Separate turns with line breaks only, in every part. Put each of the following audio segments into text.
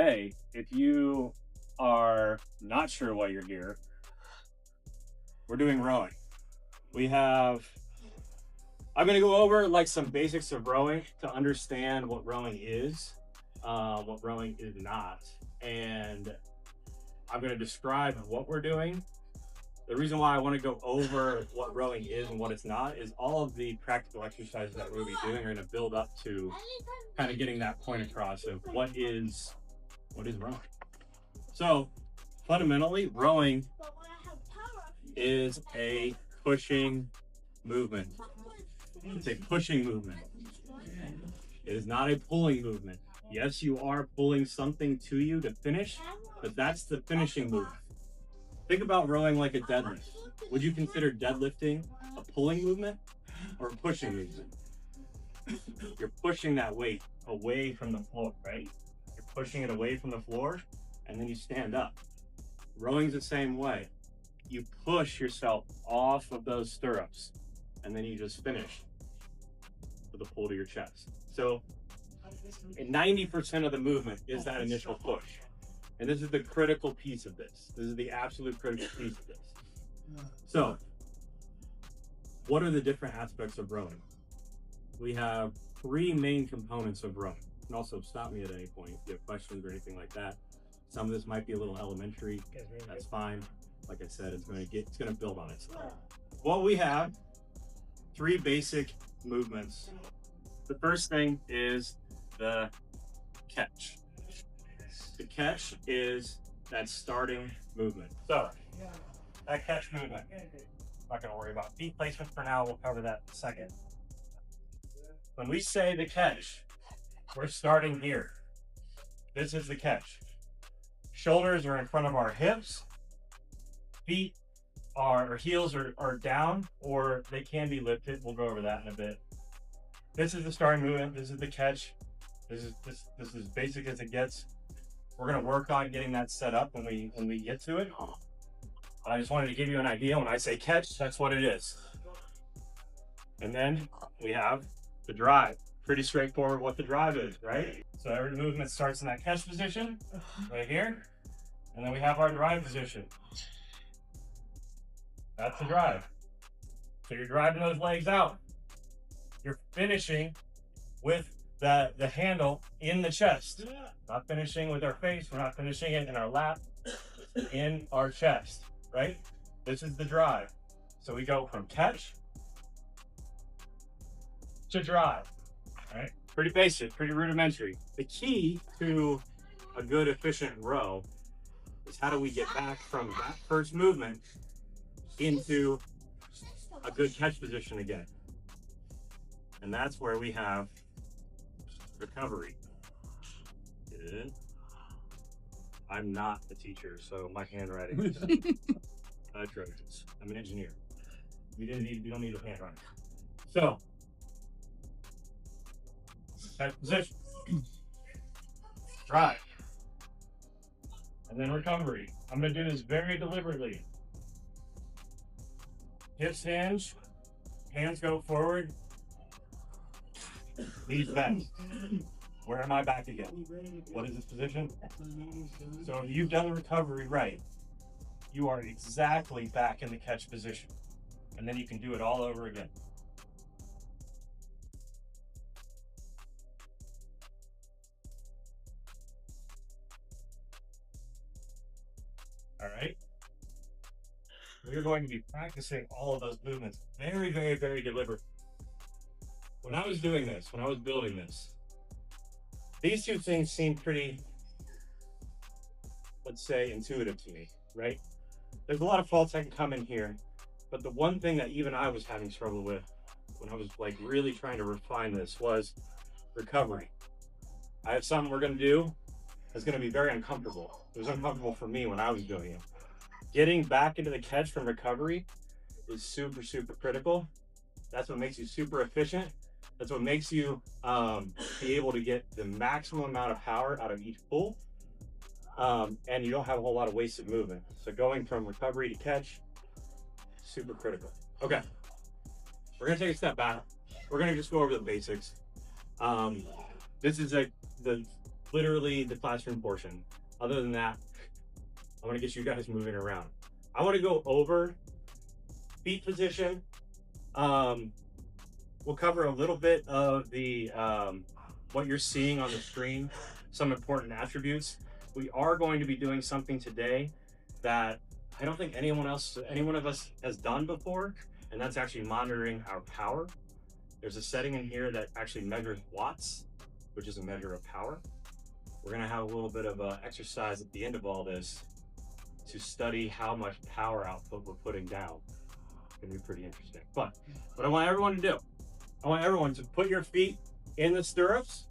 today, if you are not sure why you're here, we're doing rowing. I'm going to go over like some basics of rowing to understand what rowing is, what rowing is not, and I'm going to describe what we're doing. The reason why I want to go over what rowing is and what it's not is all of the practical exercises that we'll be doing are going to build up to kind of getting that point across of what is rowing. So fundamentally, rowing is a pushing movement. It's a pushing movement. It is not a pulling movement. Yes, you are pulling something to you to finish, but that's the finishing movement. Think about rowing like a deadlift. Would you consider deadlifting a pulling movement or a pushing movement? You're pushing that weight away from the floor, right? You're pushing it away from the floor, and then you stand up. Rowing's the same way. You push yourself off of those stirrups, and then you just finish with a pull to your chest. So 90% of the movement is that initial push. And this is the critical piece of this. This is the absolute critical piece of this. So what are the different aspects of rowing? We have three main components of rowing. You can also stop me at any point if you have questions or anything like that. Some of this might be a little elementary. That's fine. Like I said, it's going to build on itself. Well, we have three basic movements. The first thing is the catch. The catch is that starting movement. So that catch movement, I'm not going to worry about feet placement for now. We'll cover that in a second. When we say the catch, we're starting here. This is the catch. Shoulders are in front of our hips. Feet or heels are down, or they can be lifted. We'll go over that in a bit. This is the starting movement. This is the catch. This is as basic as it gets. We're going to work on getting that set up when we get to it. I just wanted to give you an idea. When I say catch, that's what it is. And then we have the drive. Pretty straightforward what the drive is, right? So every movement starts in that catch position right here. And then we have our drive position. That's the drive. So you're driving those legs out. You're finishing with the handle in the chest. Not finishing with our face. We're not finishing it in our lap. In our chest, right? This is the drive. So we go from catch to drive, right? Pretty basic, pretty rudimentary. The key to a good, efficient row is how do we get back from that first movement into a good catch position again. And that's where we have recovery. Good. I'm not a teacher, so my handwriting is atrocious. I'm an engineer. We don't need a handwriting. So, catch position, drive, and then recovery. I'm going to do this very deliberately. Hips hinge, hands go forward, knees bent. Where am I back again? What is this position? So if you've done the recovery right, you are exactly back in the catch position. And then you can do it all over again. All right. We're going to be practicing all of those movements very, very, very deliberate. When I was doing this, when I was building this, these two things seem pretty, let's say, intuitive to me, right? There's a lot of faults that can come in here, but the one thing that even I was having trouble with when I was like really trying to refine this was recovery. I have something we're going to do that's going to be very uncomfortable. It was uncomfortable for me when I was doing it. Getting back into the catch from recovery is super, super critical. That's what makes you super efficient. That's what makes you be able to get the maximum amount of power out of each pull. And you don't have a whole lot of wasted movement. So going from recovery to catch, super critical. Okay, we're gonna take a step back. We're gonna just go over the basics. This is the literally the classroom portion. Other than that, I want to get you guys moving around. I want to go over feet position. We'll cover a little bit of the what you're seeing on the screen, some important attributes. We are going to be doing something today that I don't think any one of us has done before, and that's actually monitoring our power. There's a setting in here that actually measures watts, which is a measure of power. We're gonna have a little bit of exercise at the end of all this to study how much power output we're putting down. It's gonna be pretty interesting. But what I want everyone to do, I want everyone to put your feet in the stirrups,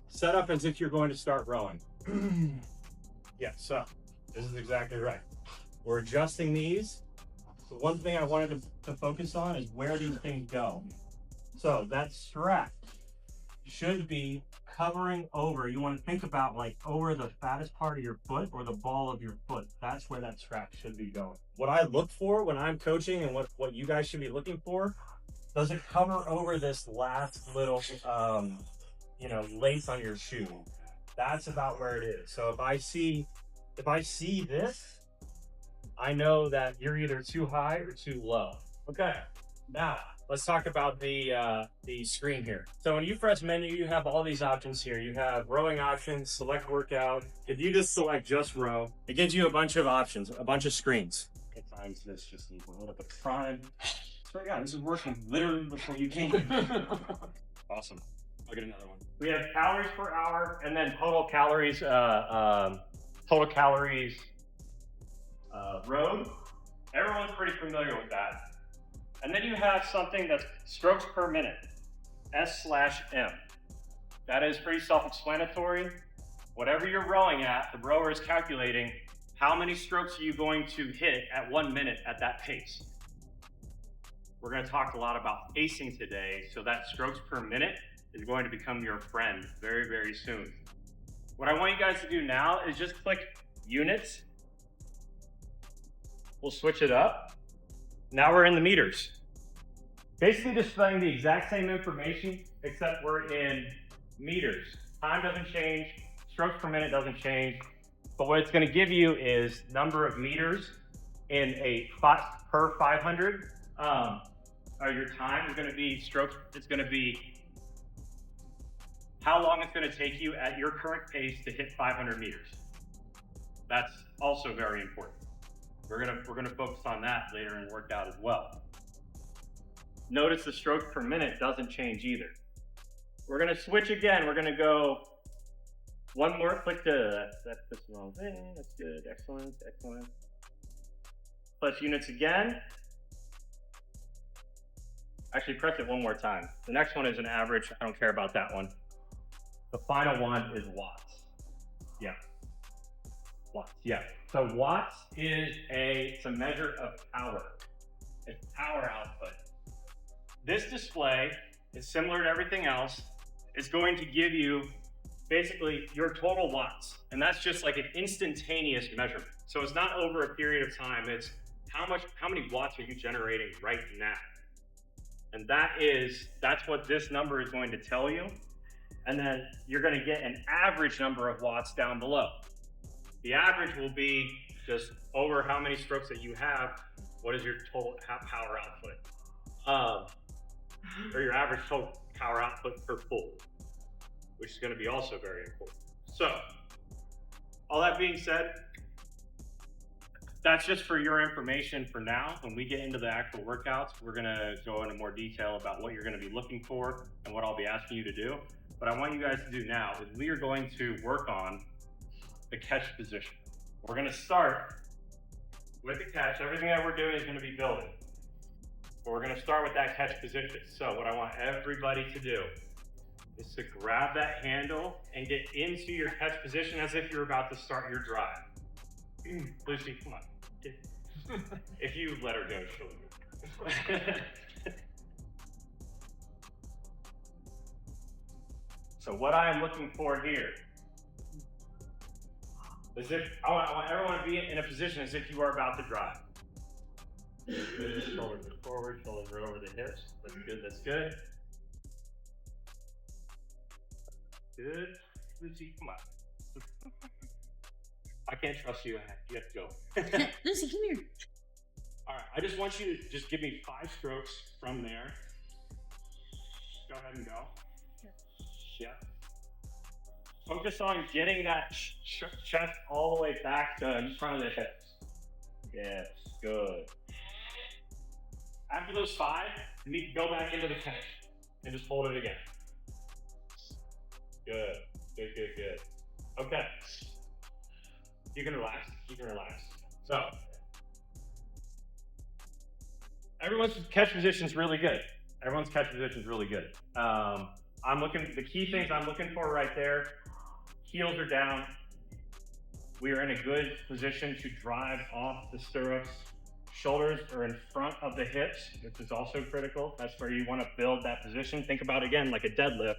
set up as if you're going to start rowing. Yeah, so this is exactly right. We're adjusting these. The one thing I wanted to focus on is where these things go. So that strap should be covering over. You want to think about like over the fattest part of your foot or the ball of your foot. That's where that strap should be going. What I look for when I'm coaching and what you guys should be looking for, does it cover over this last little, lace on your shoe? That's about where it is. So if I see this, I know that you're either too high or too low. Okay, now let's talk about the screen here. So when you press menu, you have all these options here. You have rowing options, select workout. If you just select just row, it gives you a bunch of options, a bunch of screens. At times this just needs a little bit of prime. So yeah, this is working literally before you came. Awesome. I'll get another one. We have calories per hour and then total calories rowed. Everyone's pretty familiar with that. And then you have something that's strokes per minute, S/M. That is pretty self-explanatory. Whatever you're rowing at, the rower is calculating how many strokes are you going to hit at 1 minute at that pace. We're going to talk a lot about pacing today, so that strokes per minute is going to become your friend very, very soon. What I want you guys to do now is just click units. We'll switch it up. Now we're in the meters. Basically displaying the exact same information, except we're in meters. Time doesn't change, strokes per minute doesn't change, but what it's gonna give you is number of meters in a per 500. Your time is gonna be strokes, it's gonna be how long it's gonna take you at your current pace to hit 500 meters. That's also very important. We're gonna focus on that later in the workout as well. Notice the strokes per minute doesn't change either. We're gonna switch again. We're gonna go one more. Click that's the wrong thing. That's good. Excellent, excellent. Plus units again. Actually, press it one more time. The next one is an average. I don't care about that one. The final one is watts. Yeah. Watts. Yeah. So watts is it's a measure of power. It's power output. This display is similar to everything else. It's going to give you basically your total watts, and that's just like an instantaneous measurement. So it's not over a period of time. It's how many watts are you generating right now? And that's what this number is going to tell you. And then you're going to get an average number of watts down below. The average will be just over how many strokes that you have. What is your total power output? Or your average total power output per pull, which is going to be also very important. So, all that being said, that's just for your information for now. When we get into the actual workouts, we're going to go into more detail about what you're going to be looking for and what I'll be asking you to do. What I want you guys to do now is we are going to work on the catch position. We're going to start with the catch. Everything that we're doing is going to be building. But we're going to start with that catch position. So what I want everybody to do is to grab that handle and get into your catch position as if you're about to start your drive. Lucy, come on. If you let her go, she'll do. So what I am looking for here is I want everyone to be in a position as if you are about to drive. Shoulders forward, shoulders are over the hips. That's good, that's good. Good.
Lucy, come on. I can't trust you. You have to go.
Lucy, come here.
All right, I just want you to just give me 5 strokes from there. Go ahead and go. Yeah. Focus on getting that chest all the way back to in front of the hips. Yes, good. After those 5, you need to go back into the pinch and just hold it again. Good, good, good, good. Okay. You can relax, you can relax. So, everyone's catch position is really good. Everyone's catch position is really good. The key things I'm looking for right there, heels are down. We are in a good position to drive off the stirrups. Shoulders are in front of the hips, which is also critical. That's where you want to build that position. Think about, again, like a deadlift.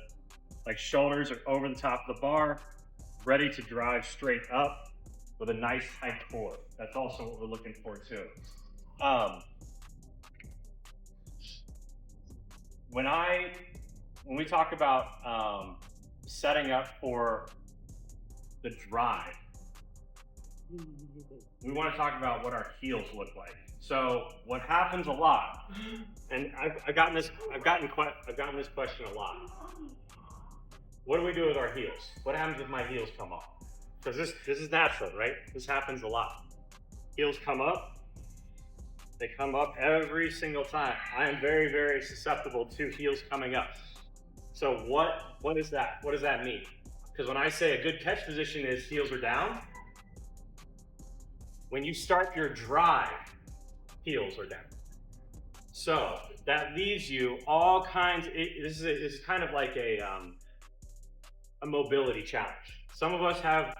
Like shoulders are over the top of the bar, ready to drive straight up with a nice tight core. That's also what we're looking for too. When we talk about setting up for the drive, we want to talk about what our heels look like. So what happens a lot, and I've gotten this question a lot. What do we do with our heels? What happens if my heels come off? Because this is natural, right? This happens a lot. Heels come up. They come up every single time. I am very, very susceptible to heels coming up. So what is that? What does that mean? Because when I say a good catch position is heels are down, when you start your drive, heels are down. So that leaves you all kinds. This is kind of like a mobility challenge. Some of us have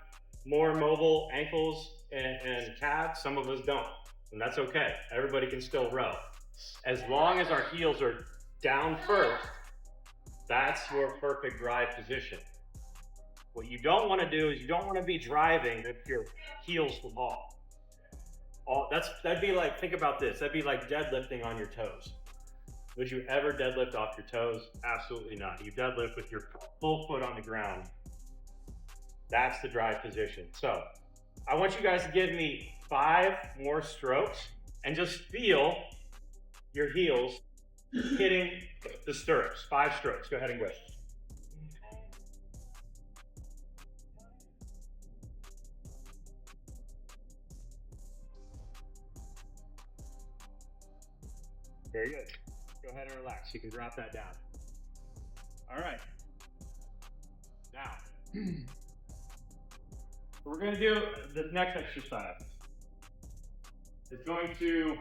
more mobile ankles and calves. Some of us don't, and that's okay. Everybody can still row. As long as our heels are down first, that's your perfect drive position. What you don't want to do is you don't want to be driving with your heels off. That'd be like, think about this. That'd be like deadlifting on your toes. Would you ever deadlift off your toes? Absolutely not. You deadlift with your full foot on the ground. That's the drive position. So I want you guys to give me 5 more strokes and just feel your heels hitting the stirrups. 5 strokes. Go ahead and go. Very good. Go ahead and relax. You can drop that down. All right. Now, we're going to do this next exercise. It's going to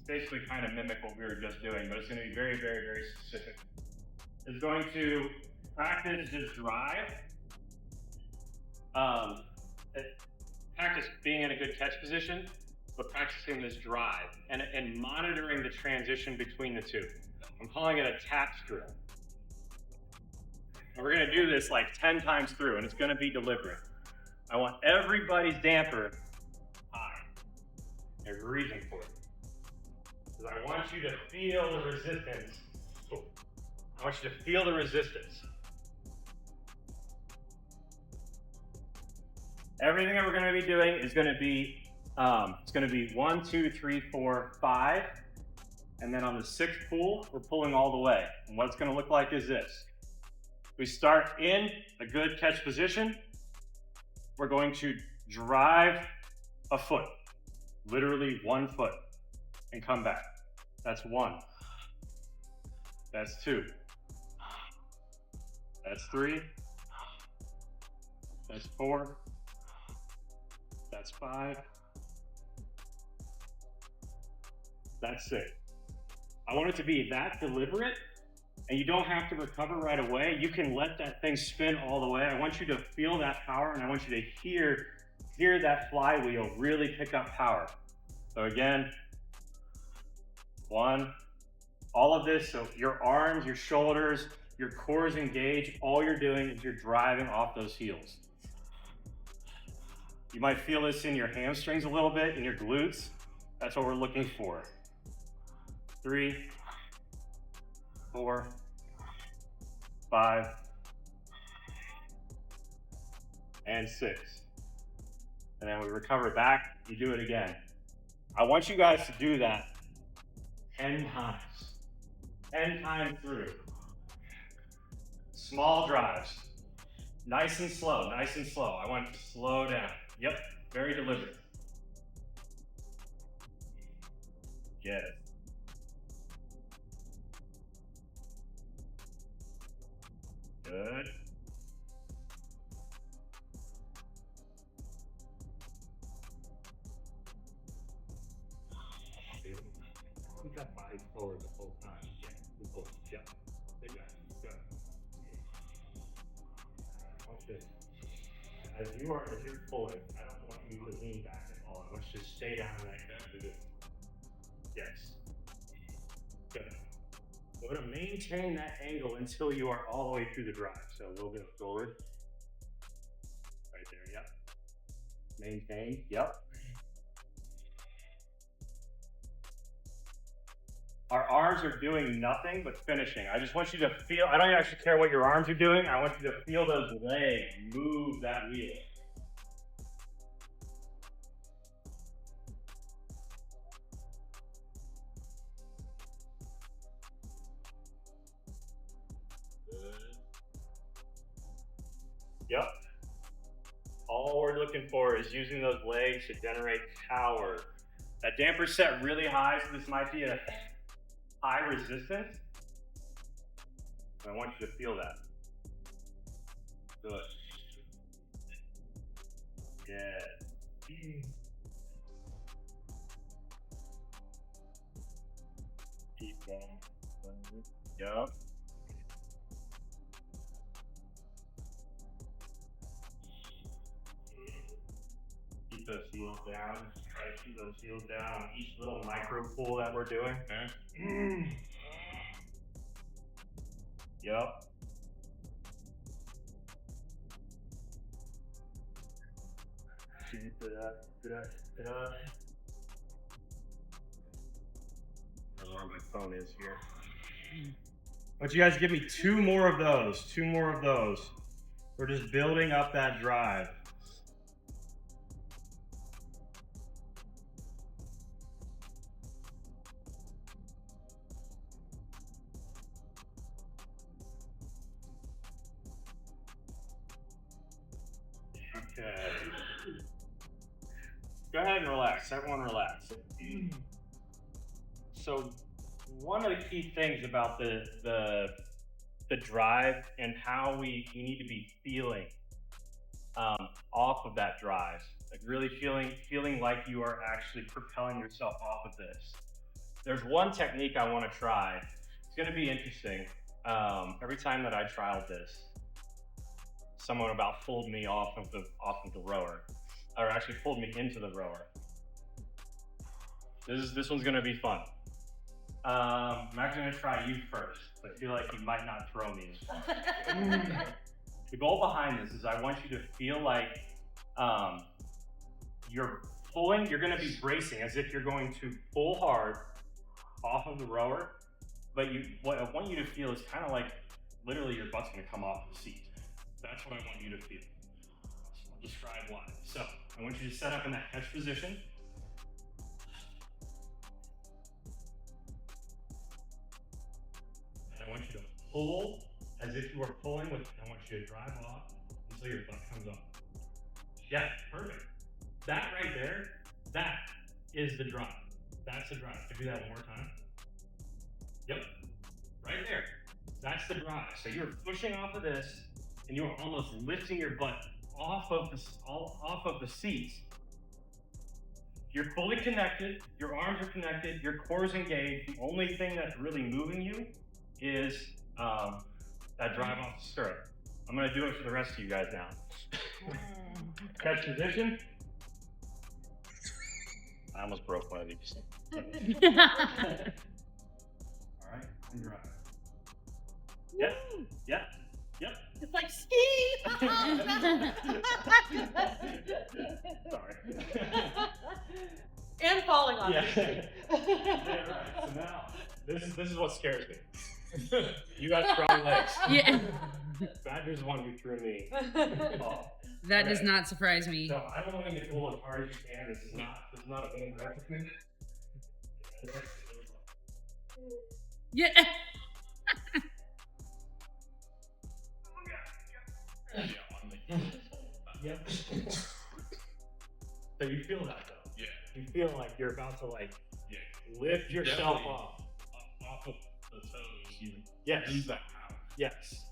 basically kind of mimic what we were just doing, but it's going to be very, very, very specific. It's going to practice this drive. Practice being in a good catch position, but practicing this drive and monitoring the transition between the two. I'm calling it a taps drill. And we're gonna do this like 10 times through, and it's gonna be deliberate. I want everybody's damper high. There's a reason for it. Because I want you to feel the resistance. I want you to feel the resistance. Everything that we're gonna be doing is gonna be it's going to be 1, 2, 3, 4, 5, and then on the 6th pull, we're pulling all the way. And what it's going to look like is this. We start in a good catch position. We're going to drive a foot, literally 1 foot, and come back. That's 1. That's 2. That's 3. That's 4. That's 5. That's 6. I want it to be that deliberate, and you don't have to recover right away. You can let that thing spin all the way. I want you to feel that power, and I want you to hear that flywheel really pick up power. So again, 1, all of this, so your arms, your shoulders, your core is engaged. All you're doing is you're driving off those heels. You might feel this in your hamstrings a little bit, in your glutes. That's what we're looking for. 3, 4, 5, and 6. And then we recover back, you do it again. I want you guys to do that 10 times. 10 times through. Small drives. Nice and slow, nice and slow. I want you to slow down. Yep, very deliberate. Yes. Good. Keep that body forward the whole time. Yeah, yeah. Good. Good. Watch this. As you're pulling, I don't want you to lean back at all. I want you to stay down like that. Yes. Good. We're going to maintain that angle until you are all the way through the drive. So a little bit forward. Right there, yep. Maintain, yep. Our arms are doing nothing but finishing. I just want you to feel, I don't actually care what your arms are doing. I want you to feel those legs move that wheel. Yep. All we're looking for is using those legs to generate power. That damper set really high, so this might be a high resistance. I want you to feel that. Good. Yeah. Keep going. Yep. Keep those heels down. Try to keep those heels down on each little micro pull that we're doing. Okay. Yep. I don't know where my phone is here. I want you guys to give me 2 more of those. 2 more of those. We're just building up that drive. Okay. Go ahead and relax. Everyone relax. So one of the key things about the drive and how we need to be feeling off of that drive, like really feeling like you are actually propelling yourself off of this. There's one technique I want to try. It's going to be interesting. Every time that I trialed this, someone about pulled me off of the rower, or actually pulled me into the rower. This one's gonna be fun. I'm actually gonna try you first. I feel like you might not throw me. The goal behind this is I want you to feel like you're pulling. You're gonna be bracing as if you're going to pull hard off of the rower, but what I want you to feel is kind of like literally your butt's gonna come off the seat. That's what I want you to feel. I'll describe why. So I want you to set up in that catch position. And I want you to pull as if you were pulling with, I want you to drive off until your butt comes off. Yeah, perfect. That right there, that is the drive. That's the drive. Can I do that one more time? Yep, right there. That's the drive. So you're pushing off of this, and you're almost lifting your butt off of the seats. You're fully connected, your arms are connected, your core is engaged. The only thing that's really moving you is that drive off the stirrup. I'm gonna do it for the rest of you guys now. Catch position. I almost broke one of these. All right, and drive. Yep, yep. Yep.
It's like ski.
Sorry.
And falling on
Yeah.
it.
Yeah, right. So now, this is what scares me. You got strong legs.
Yeah.
Badger's the one who threw me off.
That does not surprise me.
So I don't want to get pulled as hard as you can. This is not a big recipe.
Yeah.
Yep. So you feel that though?
Yeah.
You feel like you're about to like
Yeah.
lift yourself
Definitely.
off.
Off of the toes. You
Yes.
lose that power.
Yes.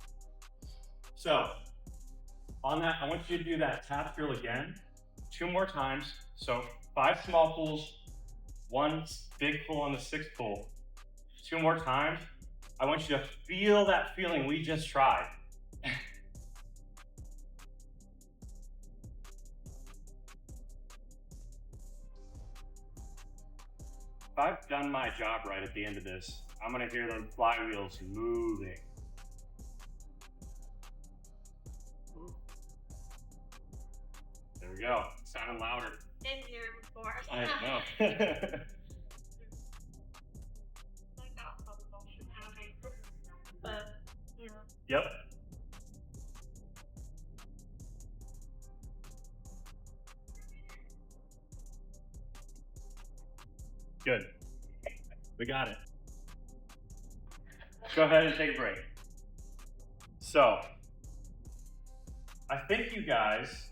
So on that, I want you to do that tap drill again, 2 more times. So 5 small pulls, 1 big pull on the 6th pull. 2 more times. I want you to feel that feeling we just tried. If I've done my job right at the end of this, I'm gonna hear the flywheels moving. There we go. Sounding louder.
Been here before.
I know.
But, you know.
Yep. Good. We got it. Go ahead and take a break. So, I think you guys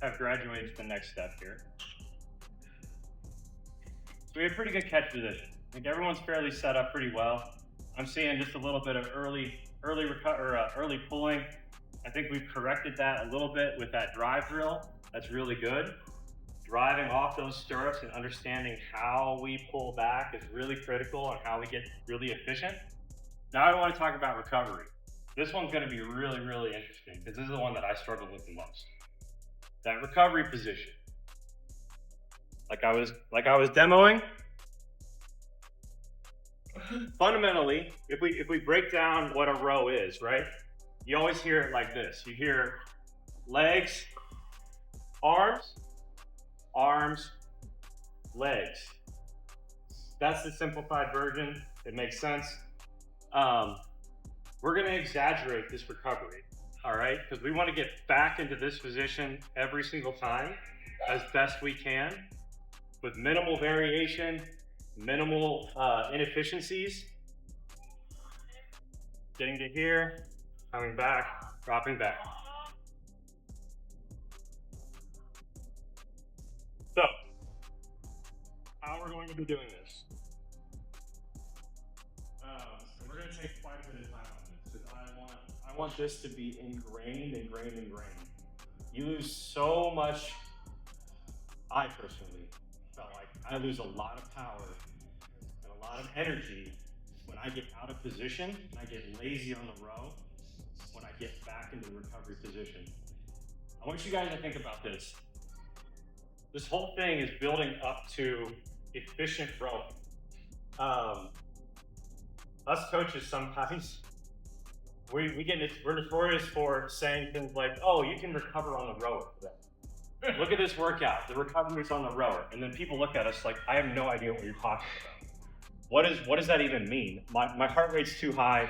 have graduated to the next step here. So we have pretty good catch position. I think everyone's fairly set up pretty well. I'm seeing just a little bit of early pulling. I think we've corrected that a little bit with that drive drill. That's really good. Driving off those stirrups and understanding how we pull back is really critical on how we get really efficient. Now I want to talk about recovery. This one's going to be really, really interesting because this is the one that I struggle with the most. That recovery position. Like I was demoing. Fundamentally, if we break down what a row is, right? You always hear it like this. You hear legs, arms, arms, legs. That's the simplified version. It makes sense. We're gonna exaggerate this recovery, all right? Because we want to get back into this position every single time as best we can with minimal variation, minimal inefficiencies. Getting to here, coming back, dropping back. So, how we're going to be doing this? So we're going to take quite a bit of time on this because I want this to be ingrained. You lose so much. I personally felt like I lose a lot of power and a lot of energy when I get out of position and I get lazy on the row when I get back into the recovery position. I want you guys to think about this. This whole thing is building up to efficient rowing. Us coaches sometimes, we're notorious for saying things like, oh, you can recover on the rower today. Look at this workout, the recovery's on the rower. And then people look at us like, I have no idea what you're talking about. What does that even mean? My heart rate's too high.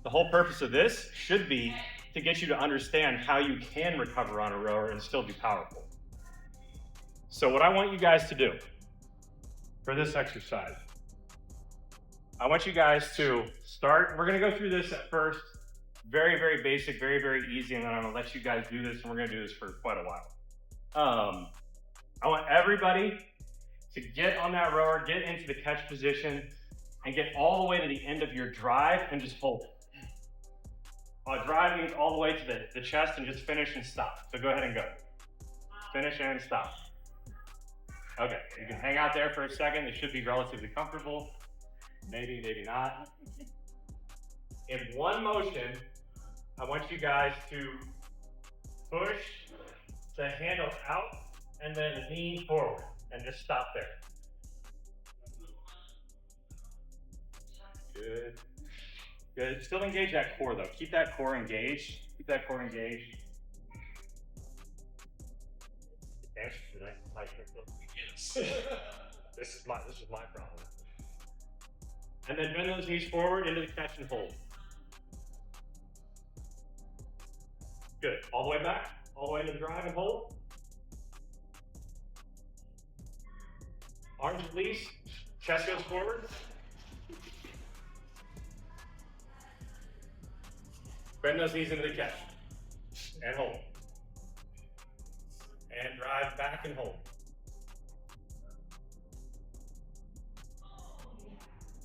The whole purpose of this should be to get you to understand how you can recover on a rower and still be powerful. So what I want you guys to do for this exercise, I want you guys to start. We're gonna go through this at first, very, very basic, very, very easy, and then I'm gonna let you guys do this, and we're gonna do this for quite a while. I want everybody to get on that rower, get into the catch position, and get all the way to the end of your drive and just hold it. Drive means all the way to the chest and just finish and stop. So go ahead and go. Finish and stop. Okay, you can hang out there for a second. It should be relatively comfortable. Maybe, maybe not. In one motion, I want you guys to push the handle out and then lean forward and just stop there. Good. Good. Still engage that core though. Keep that core engaged. Keep that core engaged. This is my problem. And then bend those knees forward into the catch and hold. Good. All the way back. All the way into the drive and hold. Arms release. Chest goes forward. Bend those knees into the catch. And hold. And drive back and hold.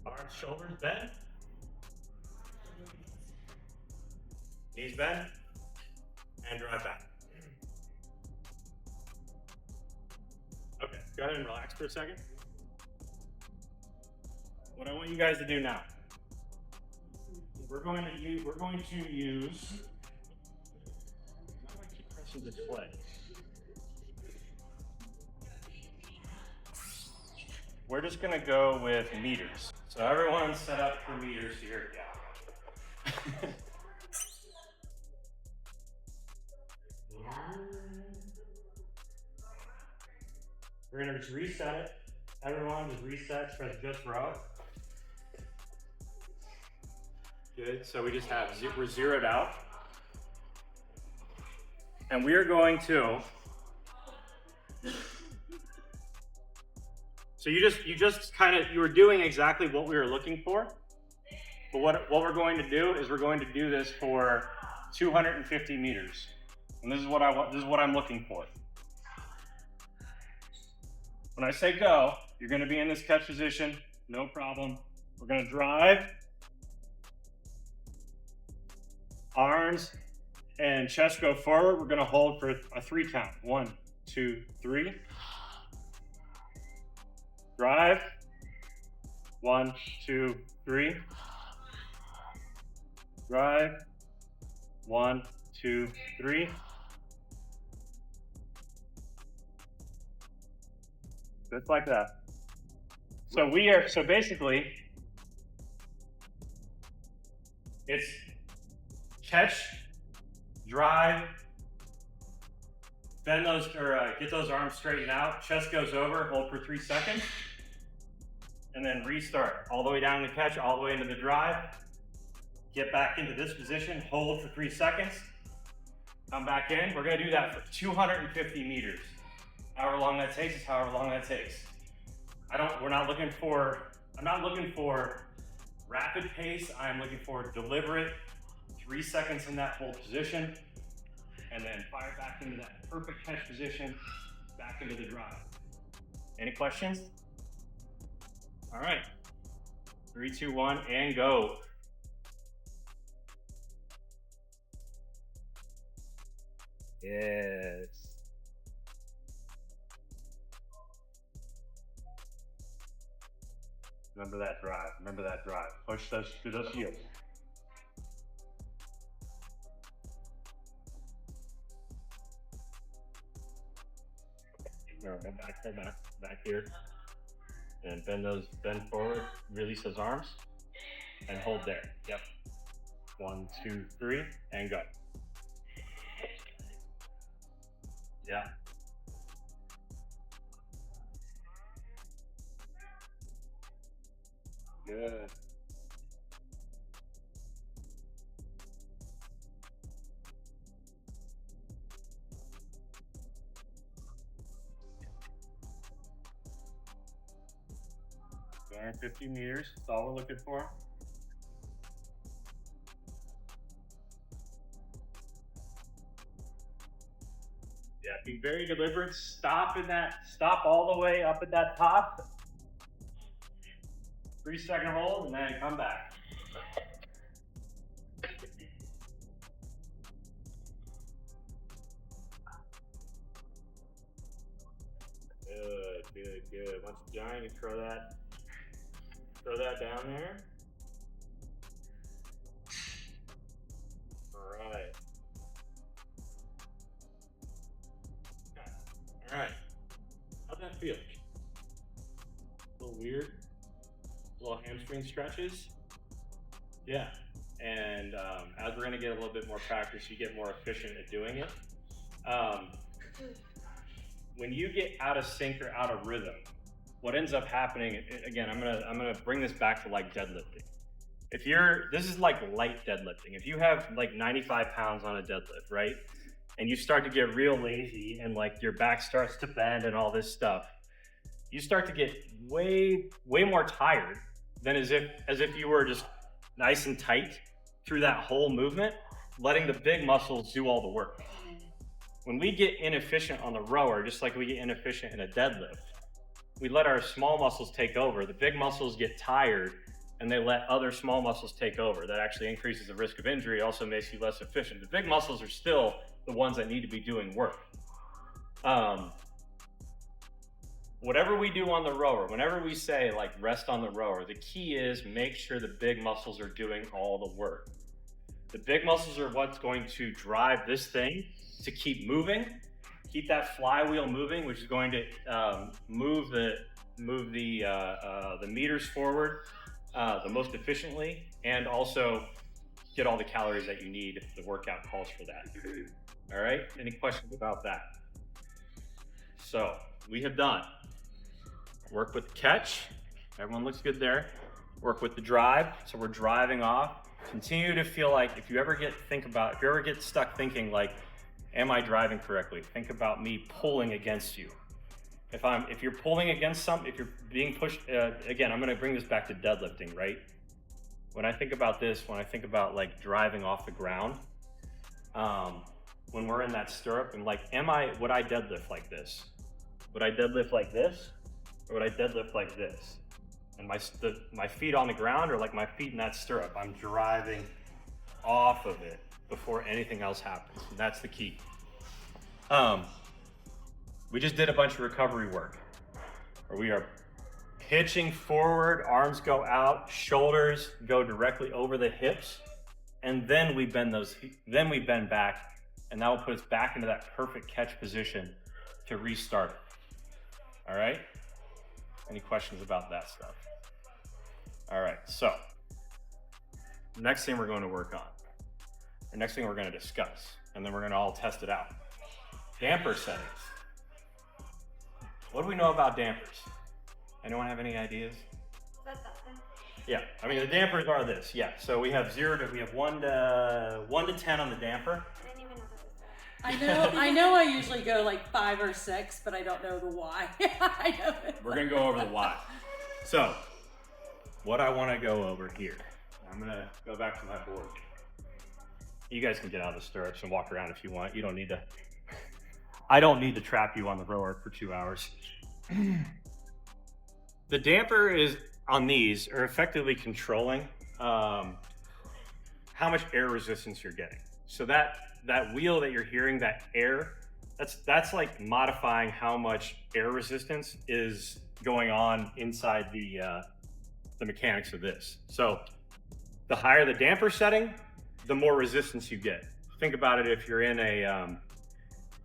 Arms, shoulders bend. Knees bend. And drive back. Okay, go ahead and relax for a second. What I want you guys to do now, we're going to use, how do I keep pressing display? We're just going to go with meters. So everyone's set up for meters here. Yeah. We're going to just reset it. Everyone just reset, press just row. Good, so we just have, we're zeroed out. And we are going to, so you were doing exactly what we were looking for. But what we're going to do is we're going to do this for 250 meters. And this is what I want, this is what I'm looking for. When I say go, you're going to be in this catch position, no problem. We're going to drive, arms and chest go forward. We're going to hold for a 3 count. 1, 2, 3. Drive, 1, 2, 3. Drive, 1, 2, 3. Just like that. So basically, it's catch, drive, bend those, or get those arms straightened out, chest goes over, hold for 3 seconds, and then restart. All the way down to the catch, all the way into the drive, get back into this position, hold for 3 seconds, come back in. We're gonna do that for 250 meters. However long that takes is however long that takes. I'm not looking for rapid pace. I'm looking for deliberate 3 seconds in that hold position, and then fire back into that perfect catch position, back into the drive. Any questions? All right, 3, 2, 1, and go. Yes. Remember that drive. Remember that drive. Push those through those heels. Remember, back here, and bend forward. Release those arms, and hold there. Yep. 1, 2, 3, and go. Yeah. Good. Going 50 meters, that's all we're looking for. Yeah, be very deliberate. Stop all the way up at that top. 3-second hold, and then come back. Good. Once you're done, you throw that down there. All right. All right. How'd that feel? A little weird. Little hamstring stretches. Yeah. And as we're gonna get a little bit more practice, you get more efficient at doing it. When you get out of sync or out of rhythm, what ends up happening, again, I'm gonna bring this back to like deadlifting. this is like light deadlifting. If you have like 95 pounds on a deadlift, right? And you start to get real lazy and like your back starts to bend and all this stuff, you start to get way more tired than as if you were just nice and tight through that whole movement, letting the big muscles do all the work. When we get inefficient on the rower, just like we get inefficient in a deadlift, we let our small muscles take over. The big muscles get tired and they let other small muscles take over. That actually increases the risk of injury, also makes you less efficient. The big muscles are still the ones that need to be doing work. Whatever we do on the rower, whenever we say like rest on the rower, the key is make sure the big muscles are doing all the work. The big muscles are what's going to drive this thing to keep moving, keep that flywheel moving, which is going to move the meters forward the most efficiently, and also get all the calories that you need if the workout calls for that. All right, any questions about that? So we have done work with the catch, everyone looks good there. Work with the drive, so we're driving off. Continue to feel like if you ever get stuck thinking like, am I driving correctly? Think about me pulling against you. If you're pulling against something, if you're being pushed, again, I'm gonna bring this back to deadlifting, right? When I think about this, when I think about like driving off the ground, when we're in that stirrup and like, would I deadlift like this? Would I deadlift like this? Or would I deadlift like this? And my feet on the ground are like my feet in that stirrup. I'm driving off of it before anything else happens. And that's the key. We just did a bunch of recovery work where we are pitching forward, arms go out, shoulders go directly over the hips, and then we bend back, and that will put us back into that perfect catch position to restart it. All right? Any questions about that stuff? All right, so next thing we're going to work on, the next thing we're going to discuss, and then we're going to all test it out. Damper settings. What do we know about dampers? Anyone have any ideas?
That's something.
Yeah, I mean the dampers are this. Yeah, so we have 1 to 10 on the damper.
I didn't even know that was there.
I know I usually go like 5 or 6, but I don't know the why. I know it.
We're gonna go over the why. So, what I want to go over here, I'm gonna go back to my board. You guys can get out of the stirrups and walk around if you want. You don't need to. I don't need to trap you on the rower for 2 hours. The damper is on these are effectively controlling how much air resistance you're getting. So that wheel that you're hearing, that air, that's like modifying how much air resistance is going on inside the mechanics of this. So the higher the damper setting, the more resistance you get. Think about it if you're in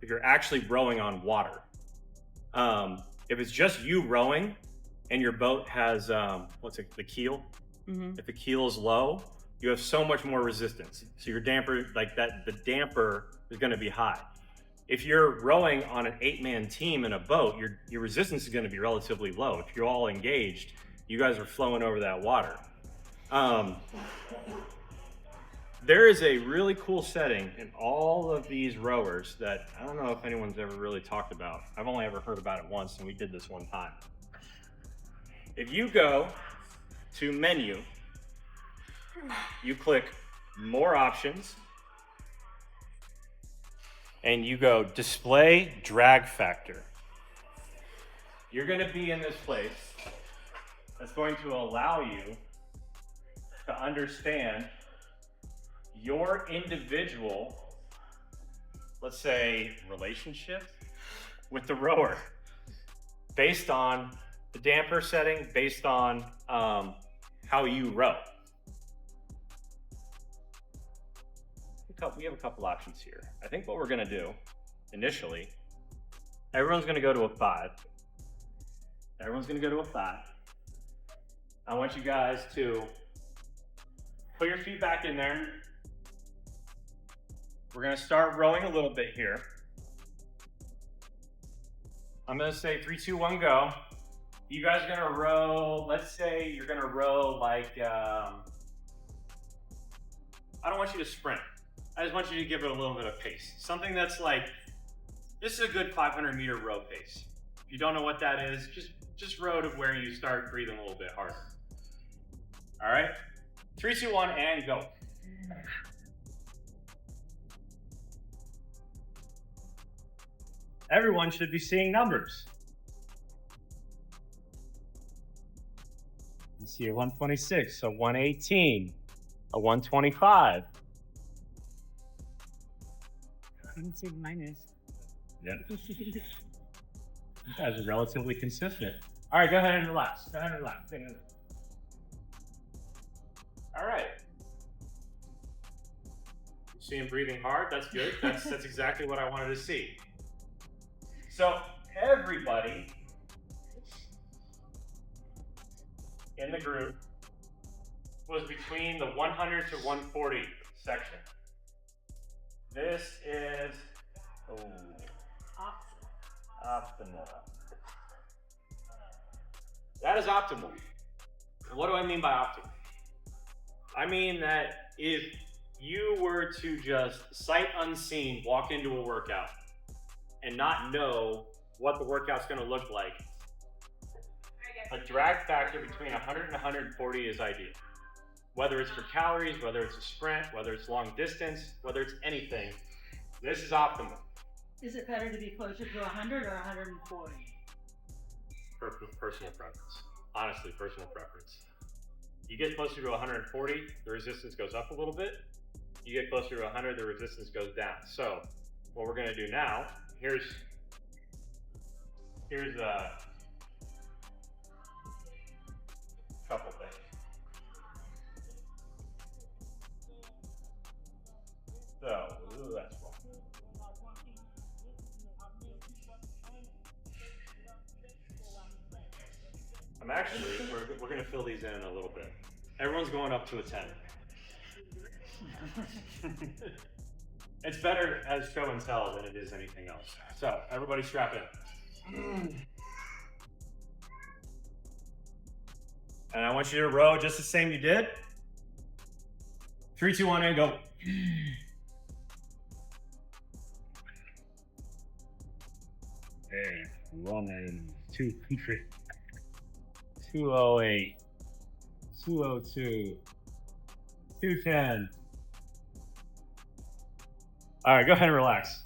if you're actually rowing on water. If it's just you rowing and your boat has, the keel? Mm-hmm. If the keel is low, you have so much more resistance. So your damper, like that, the damper is gonna be high. If you're rowing on an 8-man team in a boat, your resistance is gonna be relatively low. If you're all engaged, you guys are flowing over that water. There is a really cool setting in all of these rowers that I don't know if anyone's ever really talked about. I've only ever heard about it once, and we did this one time. If you go to menu, you click more options, and you go display drag factor. You're gonna be in this place that's going to allow you to understand your individual, let's say, relationship with the rower based on the damper setting, based on how you row. We have a couple options here. I think what we're gonna do initially, everyone's gonna go to a 5. Everyone's gonna go to a 5. I want you guys to put your feet back in there. We're gonna start rowing a little bit here. I'm gonna say 3, 2, 1, go. You guys are gonna row, let's say you're gonna row like I don't want you to sprint. I just want you to give it a little bit of pace. Something that's like, this is a good 500-meter row pace. If you don't know what that is, just row to where you start breathing a little bit harder. All right? 3, 2, 1, and go. Everyone should be seeing numbers. You see a 126, a 118, a 125.
I can see mine is.
Yeah. You guys are relatively consistent. All right, go ahead and relax. Go ahead and relax. All right. You see him breathing hard? That's good. That's exactly what I wanted to see. So everybody in the group was between the 100 to 140 section. This is optimal. That is optimal. And what do I mean by optimal? I mean that if you were to just sight unseen walk into a workout and not know what the workout's going to look like, a drag factor between 100 and 140 is ideal. Whether it's for calories, whether it's a sprint, whether it's long distance, whether it's anything, this is optimal.
Is it better to be closer to 100 or 140?
Personal preference. Honestly, personal preference. You get closer to 140, the resistance goes up a little bit. You get closer to 100, the resistance goes down. So what we're going to do now, here's a couple things. So, that's wrong. I'm actually, we're going to fill these in a little bit. Everyone's going up to a 10. It's better as show and tell than it is anything else. So, everybody strap in. And I want you to row just the same you did. 3, 2, 1, and go. Hey, 1, 2, 3, 208, 202, 210. All right, go ahead and relax.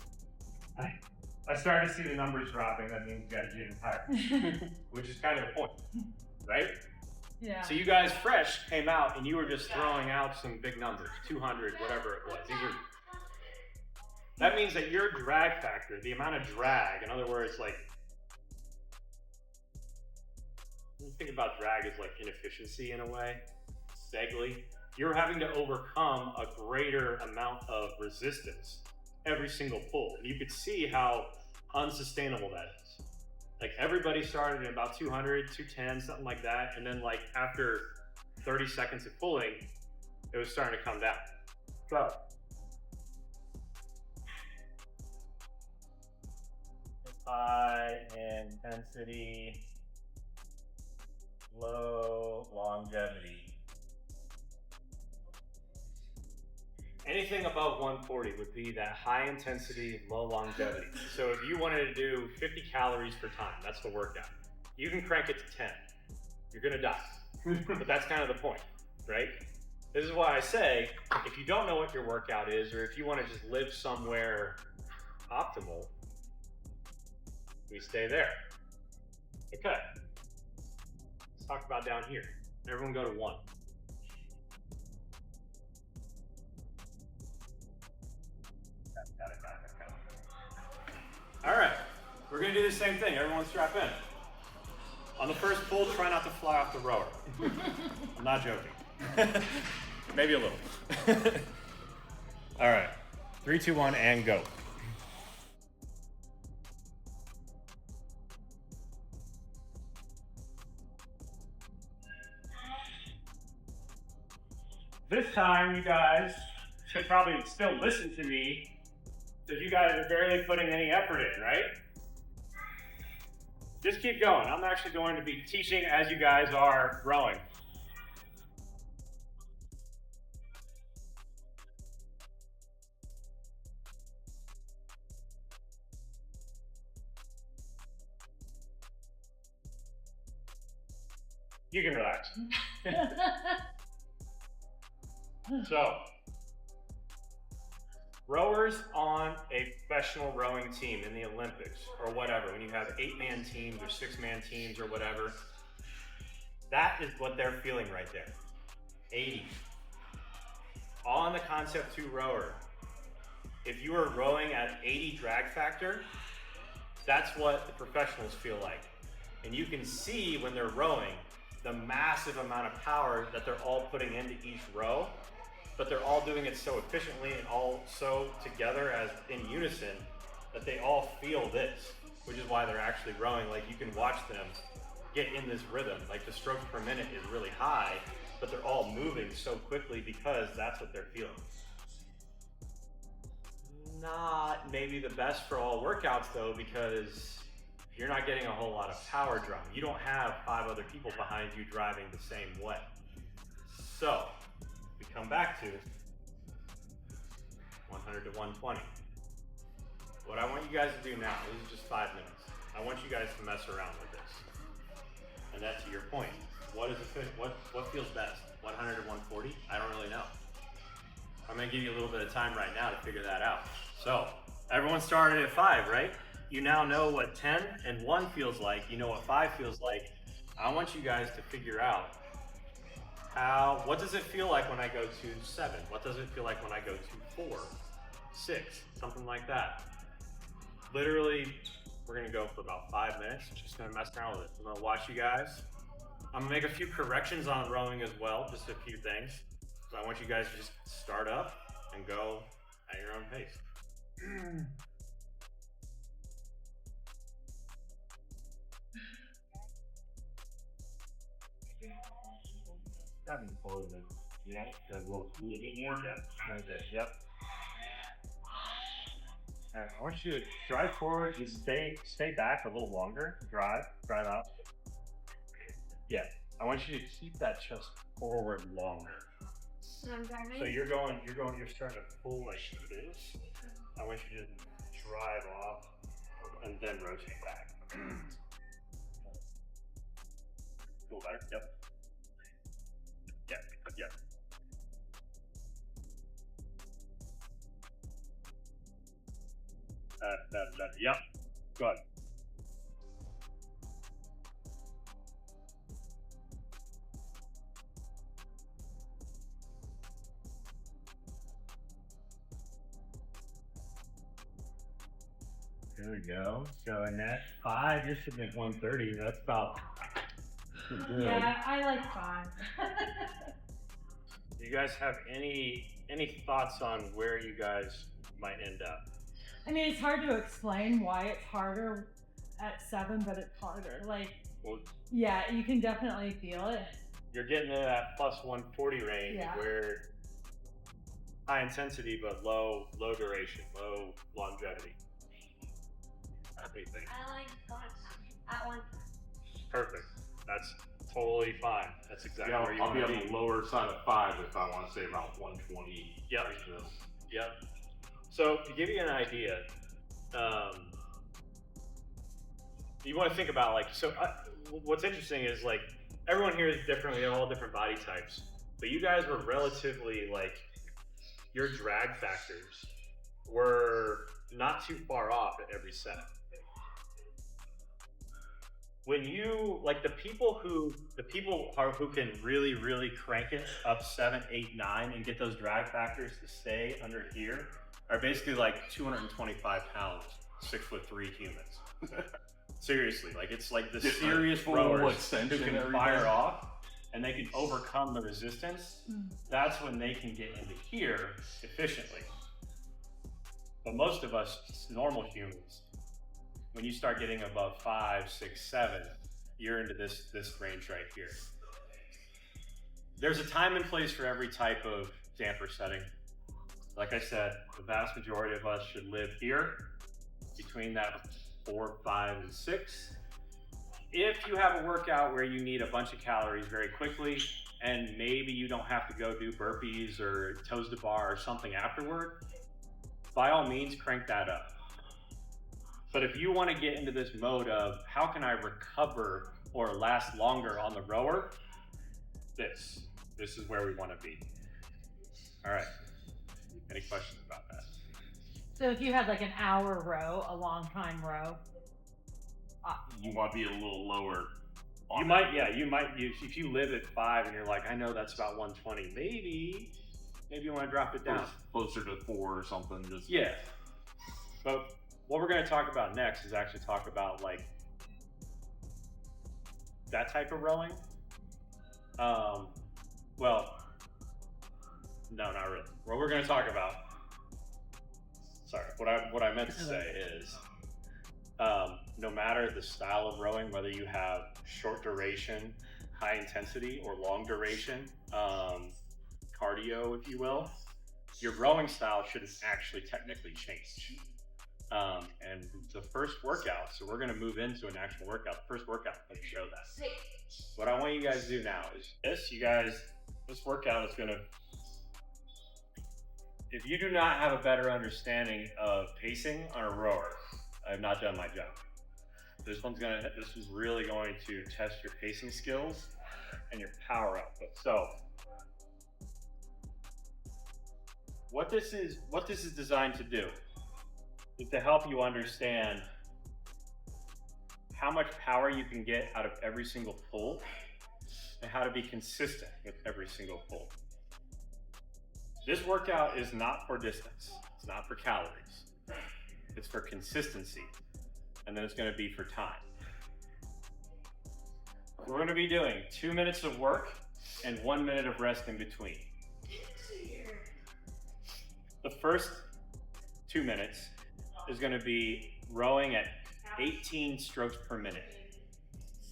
I started to see the numbers dropping. That means you guys are getting tired, which is kind of the point, right?
Yeah.
So you guys fresh came out and you were just throwing out some big numbers, 200, whatever it was. That means that your drag factor, the amount of drag, in other words, like, when you think about drag as like inefficiency in a way, vaguely, you're having to overcome a greater amount of resistance every single pull. And you could see how unsustainable that is. Like everybody started at about 200, 210, something like that. And then like after 30 seconds of pulling, it was starting to come down. So, high intensity, low longevity. Anything above 140 would be that high intensity, low longevity. So if you wanted to do 50 calories per time, that's the workout. You can crank it to 10. You're gonna die. But that's kind of the point, right? This is why I say, if you don't know what your workout is, or if you wanna just live somewhere optimal, we stay there. Okay. Let's talk about down here. Everyone go to 1. All right, we're gonna do the same thing. Everyone strap in. On the first pull, try not to fly off the rower. I'm not joking. Maybe a little. All right, 3, 2, 1, and go. This time, you guys should probably still listen to me, because you guys are barely putting any effort in, right? Just keep going. I'm actually going to be teaching as you guys are rowing. You can relax. So, rowers on a professional rowing team in the Olympics or whatever, when you have 8-man teams or 6-man teams or whatever, that is what they're feeling right there. 80. All on the Concept 2 rower. If you are rowing at 80 drag factor, that's what the professionals feel like. And you can see when they're rowing the massive amount of power that they're all putting into each row, but they're all doing it so efficiently and all so together as in unison that they all feel this, which is why they're actually rowing. Like, you can watch them get in this rhythm. Like, the strokes per minute is really high, but they're all moving so quickly because that's what they're feeling. Not maybe the best for all workouts though, because you're not getting a whole lot of power drawing. You don't have 5 other people behind you driving the same way. So we come back to 100 to 120. What I want you guys to do now, this is just 5 minutes. I want you guys to mess around with this. And that's to your point. What feels best? 100 or 140? I don't really know. I'm gonna give you a little bit of time right now to figure that out. So, everyone started at 5, right? You now know what 10 and 1 feels like. You know what 5 feels like. I want you guys to figure out what does it feel like when I go to 7? What does it feel like when I go to 4, 6, something like that. Literally, we're gonna go for about 5 minutes. Just gonna mess around with it. I'm gonna watch you guys. I'm gonna make a few corrections on rowing as well, just a few things. So I want you guys to just start up and go at your own pace.
Having pause it. Yeah, because we'll do a bit more depth. Right there. Yep. Alright, I want you to drive forward. You stay back a little longer. Drive out. Yeah. I want you to keep that chest forward longer.
I'm driving.
So you're starting to pull like this. I want you to drive off and then rotate back. Feel better? Yep. Yeah. Better. Yep. Good. There we go. So in that 5, you're sitting at 130. That's about good.
Yeah, I like 5.
Do you guys have any thoughts on where you guys might end up?
I mean, it's hard to explain why it's harder at 7, but it's harder. Like,
Well,
yeah, you can definitely feel it.
you're getting into that plus 140 range
Yeah.
where high intensity but low duration, low longevity. What do you think?
I like going at one.
Perfect. That's totally fine. That's exactly
Yeah,
where you
I'll
want
be
to
on
be.
the lower side of 5 if I want to say about 120.
Yep.
Like this.
Yep. So to give you an idea, you want to think about what's interesting is like everyone here is different. We have all different body types, but you guys were relatively like your drag factors were not too far off at every set. When you like the people who can really crank it up 7, 8, 9 and get those drag factors to stay under here are basically like 225 pounds, 6'3" humans. Seriously, like it's like the serious
full
rowers who
extension
can
and everything.
fire off and they can overcome the resistance. That's when they can get into here efficiently. But most of us normal humans, when you start getting above 5, 6, 7, you're into this range right here. There's a time and place for every type of damper setting. Like I said, the vast majority of us should live here between that 4, 5, and 6. If you have a workout where you need a bunch of calories very quickly, and maybe you don't have to go do burpees or toes to bar or something afterward, by all means, crank that up. But if you want to get into this mode of how can I recover or last longer on the rower, this. This is where we want to be. All right. Any questions about that?
So if you had like an hour row, a long time row,
You want to be a little lower.
You might, yeah, you might. If you live at 5 and you're like, I know that's about 120, maybe you want to drop it down
Closer to 4 or something. Just
Yeah. But what we're going to talk about next is actually talk about like that type of rowing. Well, no, not really. What we're going to talk about. Sorry, what I meant to say is, no matter the style of rowing, whether you have short duration, high intensity, or long duration, cardio, if you will, your rowing style shouldn't actually technically change. And the first workout, so we're going to move into an actual workout. The first workout is going to show that. What I want you guys to do now is this workout is going to, if you do not have a better understanding of pacing on a rower, I have not done my job. This is really going to test your pacing skills and your power output. So what this is designed to do is to help you understand how much power you can get out of every single pull and how to be consistent with every single pull. This workout is not for distance. It's not for calories. It's for consistency. And then it's going to be for time. We're going to be doing 2 minutes of work and 1 minute of rest in between. The first 2 minutes is going to be rowing at 18 strokes per minute.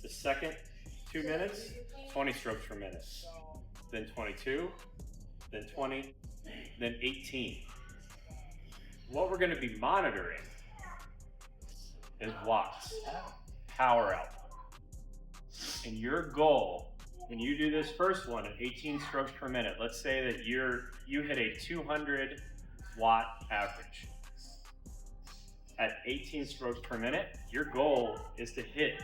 The second 2 minutes, 20 strokes per minute. Then 22, then 20, then 18. What we're going to be monitoring is watts, power output. And your goal, when you do this first one at 18 strokes per minute, let's say that you hit a 200 watt average. At 18 strokes per minute, your goal is to hit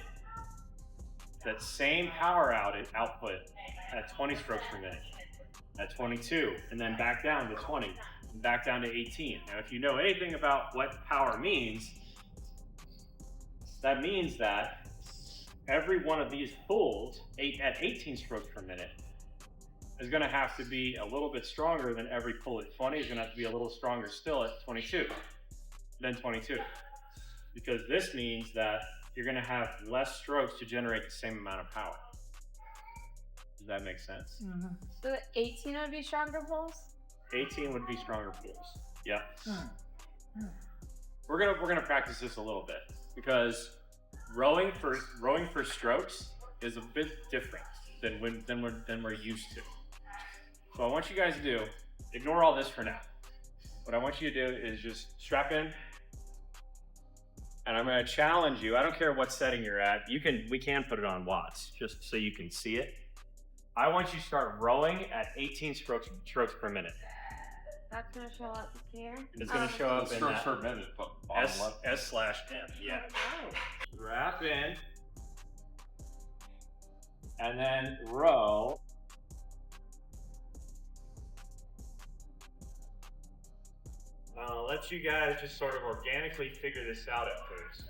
that same power output at 20 strokes per minute, at 22, and then back down to 20, and back down to 18. Now, if you know anything about what power means, that means that every one of these pulls at 18 strokes per minute is going to have to be a little bit stronger than every pull at 20. Is going to have to be a little stronger still at 22, then 22. Because this means that you're going to have less strokes to generate the same amount of power. Does that make sense?
Mm-hmm.
So 18 would be stronger pulls?
18 would be stronger pulls. Yeah. We're gonna practice this a little bit because rowing for strokes is a bit different than we're used to. So I want you guys to do, ignore all this for now. What I want you to do is just strap in, and I'm going to challenge you. I don't care what setting you're at. We can put it on watts just so you can see it. I want you to start rowing at 18 strokes per minute.
That's going to show up here?
It's going to show up in
strokes
that
per minute.
S/M. Yeah. Strap in. And then row. I'll let you guys just sort of organically figure this out at first.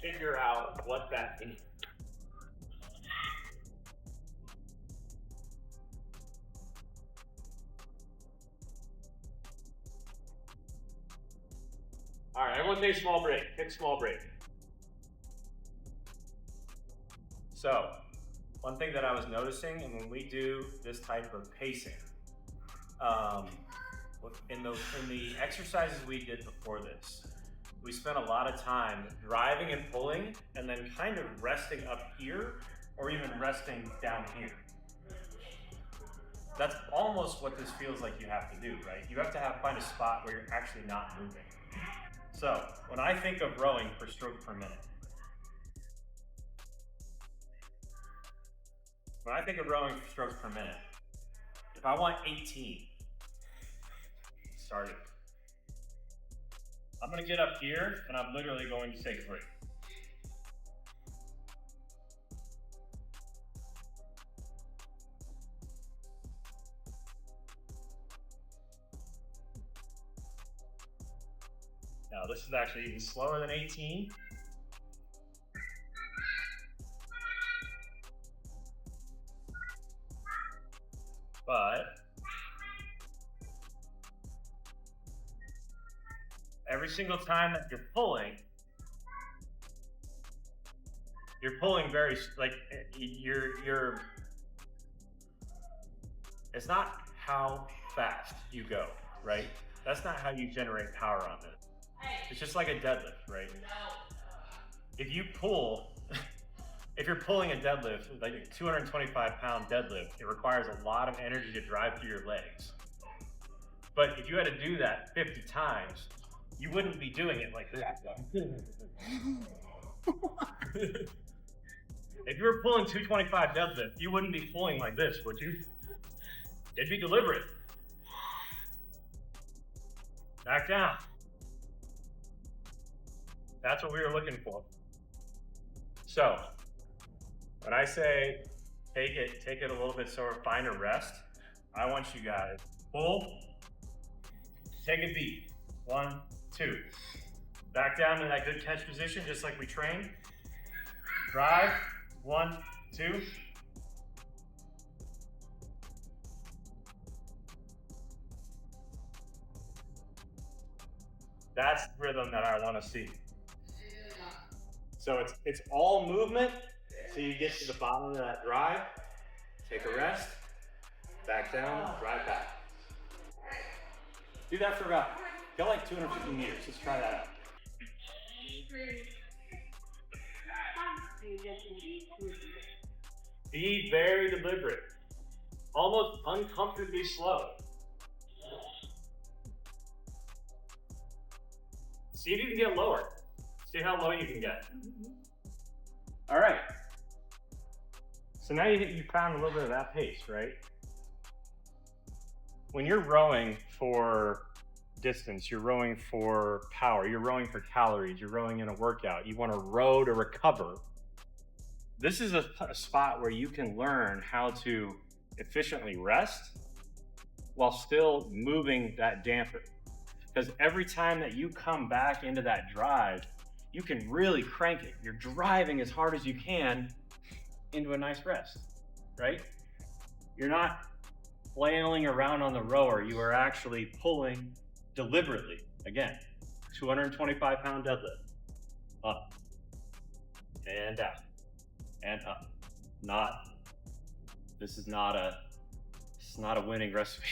Figure out what that means. All right, everyone take a small break. Take a small break. So, one thing that I was noticing, and when we do this type of pacing, in the exercises we did before this, we spent a lot of time driving and pulling, and then kind of resting up here, or even resting down here. That's almost what this feels like you have to do, right? You have to find a spot where you're actually not moving. So, when I think of rowing per stroke per minute, strokes per minute, if I want 18, starting.
I'm gonna get up here and I'm literally going to say 3. Now this is actually even slower than 18. But every single time that you're pulling very, like, you're, it's not how fast you go, right? That's not how you generate power on it. It's just like a deadlift, right? If you pull, if you're pulling a deadlift, like a 225-pound deadlift, it requires a lot of energy to drive through your legs. But if you had to do that 50 times, you wouldn't be doing it like that. If you were pulling 225 deadlift, you wouldn't be pulling like this, would you? It'd be deliberate. Back down. That's what we were looking for. So, when I say take it a little bit slower, find a rest, I want you guys pull, take a beat. 1, 2. Back down to that good catch position, just like we trained. Drive. 1, 2. That's the rhythm that I want to see. So it's all movement. So you get to the bottom of that drive, take a rest, back down, drive back. Do that for about, go like 250 meters. Let's try that out. Be very deliberate, almost uncomfortably slow. See if you can get lower. See how low you can get. All right. So now you found a little bit of that pace, right? When you're rowing for distance, you're rowing for power, you're rowing for calories, you're rowing in a workout, you want to row to recover. This is a spot where you can learn how to efficiently rest while still moving that damper. Because every time that you come back into that drive, you can really crank it. You're driving as hard as you can into a nice rest, right? You're not flailing around on the rower. You are actually pulling deliberately. Again, 225-pound deadlift. Up and down and up. This is not a winning recipe.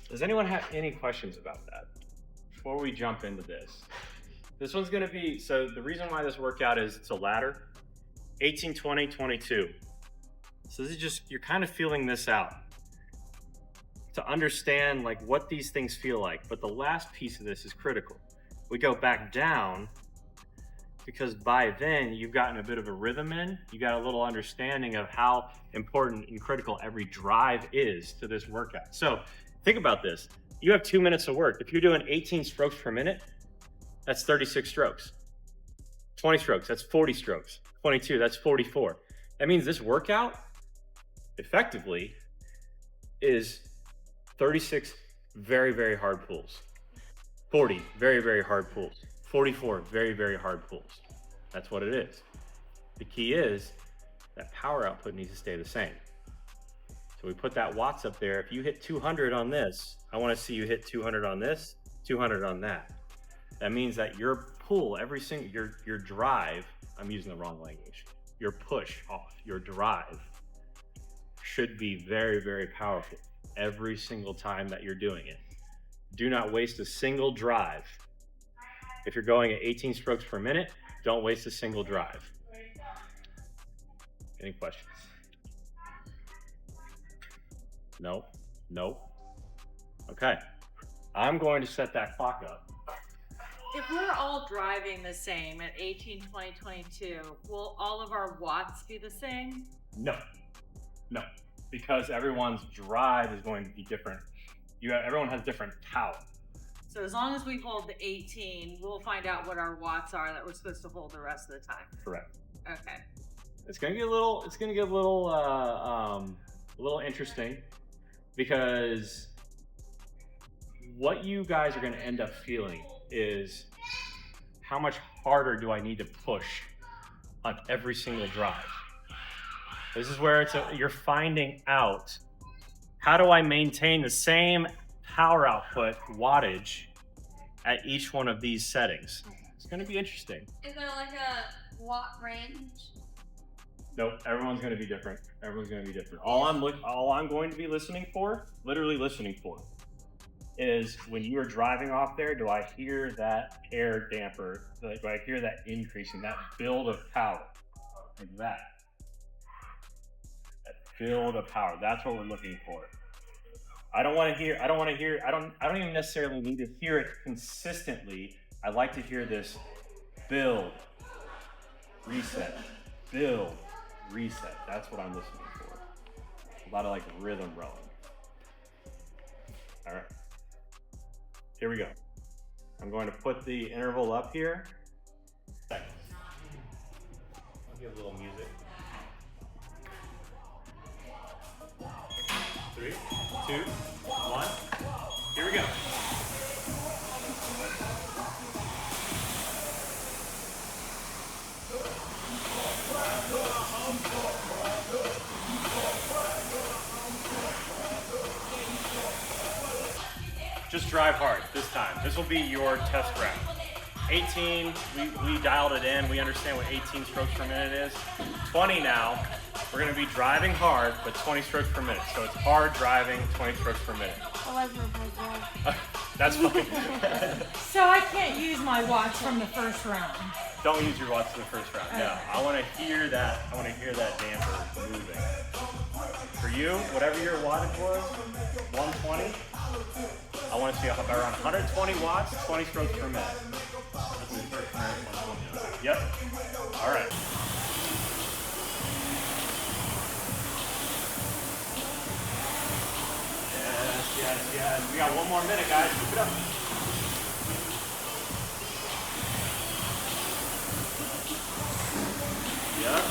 Does anyone have any questions about that before we jump into this? This one's gonna be, so the reason why this workout is, it's a ladder, 18, 20, 22. So this is just, you're kind of feeling this out to understand like what these things feel like. But the last piece of this is critical. We go back down because by then you've gotten a bit of a rhythm in, you got a little understanding of how important and critical every drive is to this workout. So think about this. You have 2 minutes of work. If you're doing 18 strokes per minute, that's 36 strokes. 20 strokes, that's 40 strokes. 22, that's 44. That means this workout effectively is 36 very, very hard pulls. 40 very, very hard pulls. 44 very, very hard pulls. That's what it is. The key is that power output needs to stay the same. So we put that watts up there. If you hit 200 on this, I want to see you hit 200 on this, 200 on that. That means that your pull, every single, your drive, I'm using the wrong language, your push off, your drive should be very, very powerful every single time that you're doing it. Do not waste a single drive. If you're going at 18 strokes per minute, don't waste a single drive. Any questions? No? No? Okay. I'm going to set that clock up.
If we're all driving the same at 18, 20, 22, will all of our watts be the same?
No. No. Because everyone's drive is going to be different. Everyone has different power.
So as long as we hold the 18, we'll find out what our watts are that we're supposed to hold the rest of the time.
Correct.
Okay.
It's gonna get a little interesting, because what you guys are gonna end up feeling is how much harder do I need to push on every single drive. This is where you're finding out, how do I maintain the same power output wattage at each one of these settings? It's gonna be interesting.
Is there like a watt range?
Nope, everyone's gonna be different. Everyone's gonna be different. All I'm going to be listening for, literally listening for, is when you are driving off there, do I hear that air damper? Do I hear that increasing, that build of power? Like that. That build of power. That's what we're looking for. I don't even necessarily need to hear it consistently. I like to hear this build, reset, build, reset. That's what I'm listening for. A lot of like rhythm rolling. All right, here we go. I'm going to put the interval up here. Seconds. I'll give a little music. 3, 2, 1. Here we go. Just drive hard this time. This will be your test round. 18, we dialed it in. We understand what 18 strokes per minute is. 20 now, we're gonna be driving hard, but 20 strokes per minute. So it's hard driving, 20 strokes per minute. That's fine.
So I can't use my watch from the first round.
Don't use your watch for the first round. No, I want to hear that. I want to hear that damper moving. For you, whatever your wattage was, 120. I want to see around 120 watts, 20 strokes per minute. Yep. All right. Yes. We got one more minute, guys. Keep it up. Yep.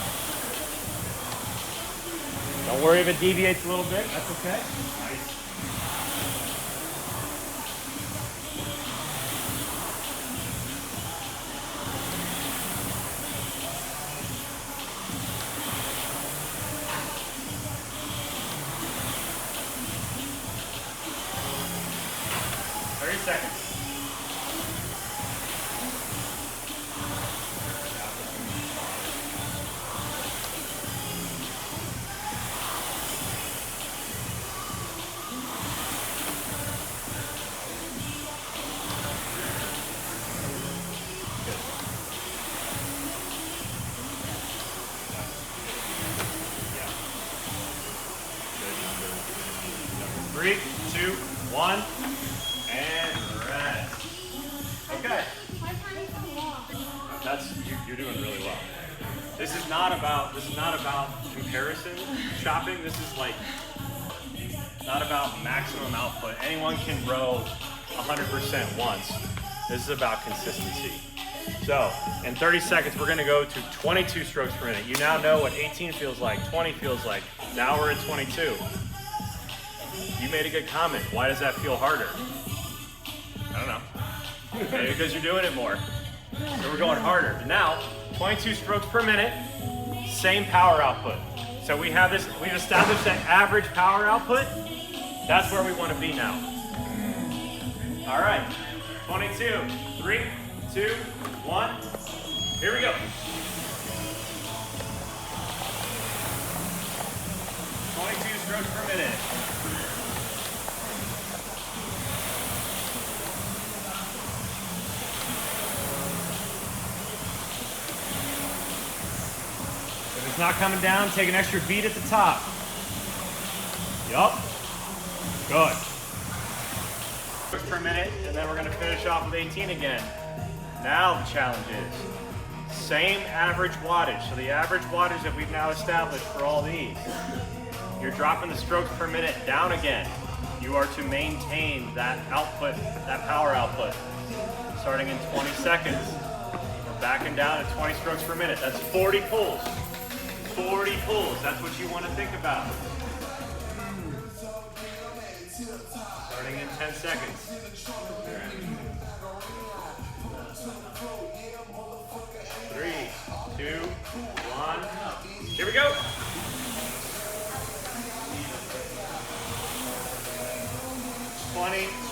Don't worry if it deviates a little bit. That's okay. Nice. Seconds. Good. 3, 2, 1. Okay. You're doing really well. This is not about comparison shopping. This is like not about maximum output. Anyone can row 100% once. This is about consistency. So in 30 seconds, we're gonna go to 22 strokes per minute. You now know what 18 feels like, 20 feels like. Now we're at 22. You made a good comment. Why does that feel harder? I don't know. Maybe because you're doing it more. So we're going harder. Now, 22 strokes per minute, same power output. So we've established that average power output. That's where we want to be now. All right, 22, 3, 2, 1. Here we go. 22 strokes per minute. If it's not coming down, take an extra beat at the top. Yup. Good. Per minute, and then we're going to finish off with 18 again. Now the challenge is same average wattage. So the average wattage that we've now established for all these. You're dropping the strokes per minute down again. you are to maintain that output, that power output, starting in 20 seconds. We're backing down at 20 strokes per minute. That's 40 pulls. 40 pulls, that's what you want to think about. Starting in 10 seconds. 3, 2, 1. Here we go.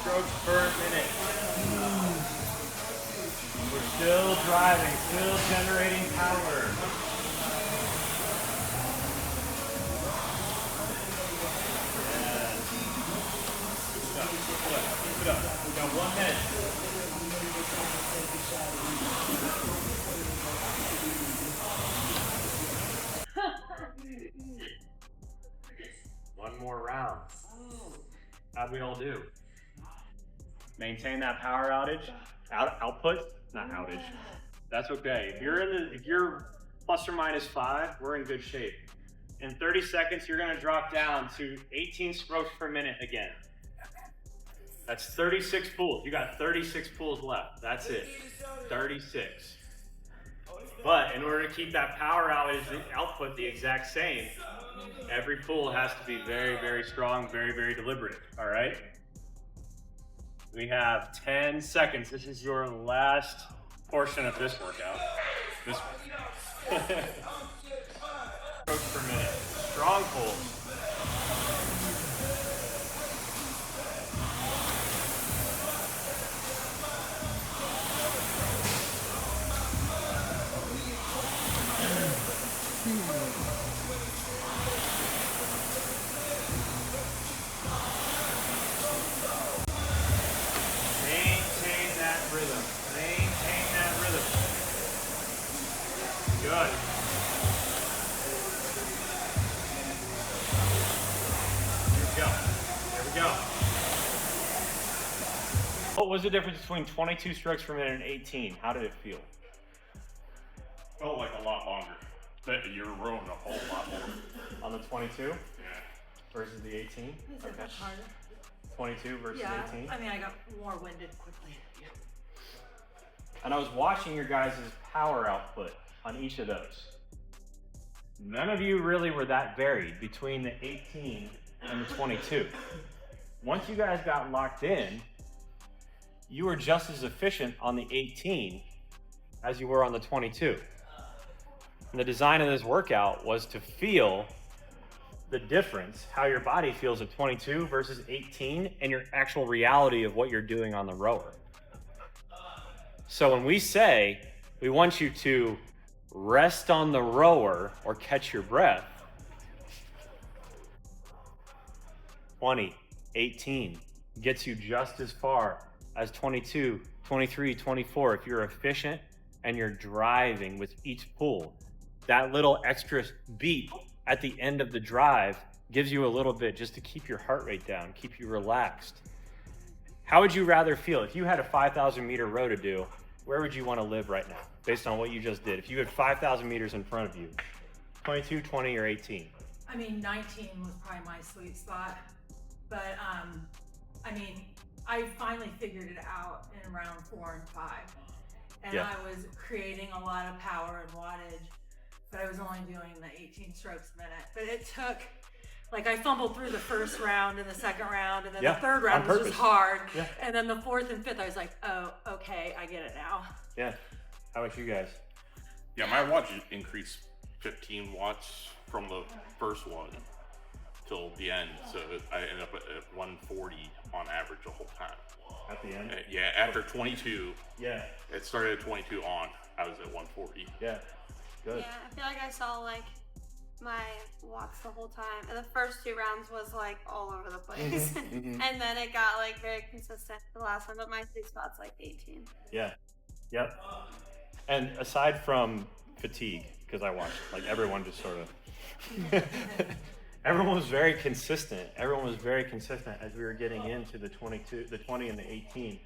Strokes per minute. We're still driving, still generating power. Yes. Keep it up. We got 1 minute. One more round. How'd we all do? Maintain that power output, not outage. That's okay. If you're plus or minus 5, we're in good shape. In 30 seconds, you're gonna drop down to 18 strokes per minute again. That's 36 pulls. You got 36 pulls left. That's it. 36. But in order to keep that power output the exact same, every pull has to be very, very strong, very, very deliberate. All right? We have 10 seconds. This is your last portion of this workout. This one. Strokes per minute. Strong pulls. Good. Here we go. There we go. What was the difference between 22 strokes per minute and 18? How did it feel?
Felt like a lot longer. You're rowing a whole lot more.
On the 22?
Yeah.
Versus the 18?
Is it much harder?
22 versus 18?
I mean, I got more winded quickly. Yeah.
And I was watching your guys' power output on each of those. None of you really were that varied between the 18 and the 22. Once you guys got locked in, you were just as efficient on the 18 as you were on the 22. And the design of this workout was to feel the difference, how your body feels at 22 versus 18, and your actual reality of what you're doing on the rower. So when we say we want you to rest on the rower or catch your breath, 20, 18 gets you just as far as 22, 23, 24. If you're efficient and you're driving with each pull, that little extra beat at the end of the drive gives you a little bit just to keep your heart rate down, keep you relaxed. How would you rather feel? If you had a 5,000 meter row to do, where would you want to live right now based on what you just did? If you had 5,000 meters in front of you, 22, 20, or 18?
I mean, 19 was probably my sweet spot, but I mean, I finally figured it out in round 4 and 5. And
Yeah.
I was creating a lot of power and wattage, but I was only doing the 18 strokes a minute. But it took, like, I fumbled through the first round and the second round, and then
Yeah,
the third
on
round was just
purpose.
hard.
Yeah.
And then the fourth and fifth, I was like, oh, okay, I get it now.
Yeah. How about you guys?
Yeah, my watch increased 15 watts from the first one till the end, so I ended up at 140 on average the whole time.
At the end?
Yeah, after 22,
Yeah.
it started at 22 on, I was at 140.
Yeah. Good.
Yeah, I feel like I saw like my watts the whole time. And the first 2 rounds was like all over the place.
Mhm.
And then it got like very consistent the last one, but my sweet spot's like 18.
Yeah. Yep. And aside from fatigue, because I watched, like, everyone just sort of, everyone was very consistent. Everyone was very consistent as we were getting into the 22, the 20 and the 18,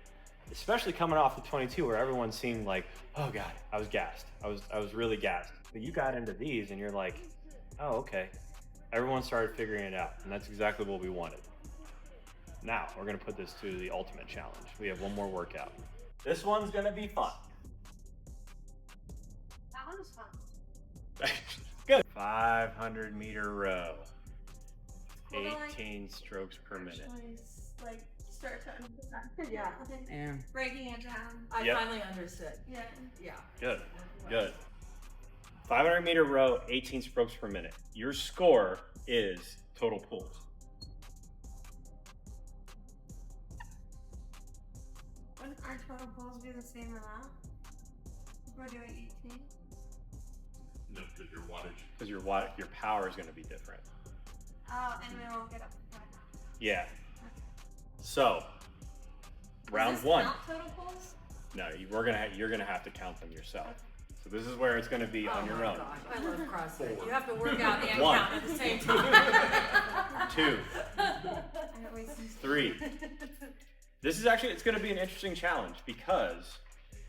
especially coming off the 22 where everyone seemed like, oh God, I was gassed. I was really gassed. But you got into these and you're like, oh, okay. Everyone started figuring it out, and that's exactly what we wanted. Now we're gonna put this to the ultimate challenge. We have one more workout. This one's gonna be fun.
That one was fun.
Good. 500-meter row.
Well, then, like,
18 strokes per minute.
Actually, like, start to understand.
Yeah.
Yeah.
Breaking it down.
I
Yep.
finally understood.
Yeah.
Yeah.
Good, good. 500-meter row, 18 strokes per minute. Your score is total pulls.
Wouldn't our total pulls be the same amount? If we're doing 18?
No, because your wattage.
Because your power is going to be different.
Oh, and we won't get up to 5.
Yeah. So, round
Does this
one.
count total pulls?
No, you're gonna have to count them yourself. So this is where it's gonna be on your own.
Gosh, I love CrossFit. You have to work out and
One.
count at the same time.
2,
I got wasted.
3. This is actually, it's gonna be an interesting challenge because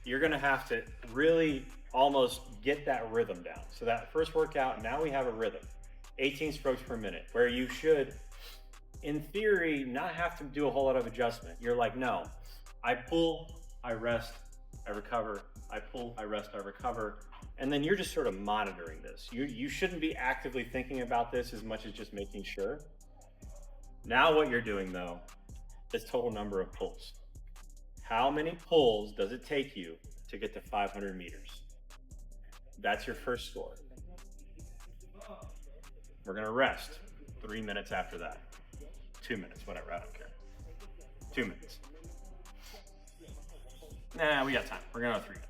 you're gonna have to really almost get that rhythm down. So that first workout, now we have a rhythm. 18 strokes per minute, where you should, in theory, not have to do a whole lot of adjustment. You're like, no, I pull, I rest, I recover, I pull, I rest, I recover. And then you're just sort of monitoring this. You shouldn't be actively thinking about this as much as just making sure. Now what you're doing though, is total number of pulls. How many pulls does it take you to get to 500 meters? That's your first score. We're gonna rest 3 minutes after that. 2 minutes, whatever, I don't care. 2 minutes. Nah, we got time. We're gonna go 3 minutes.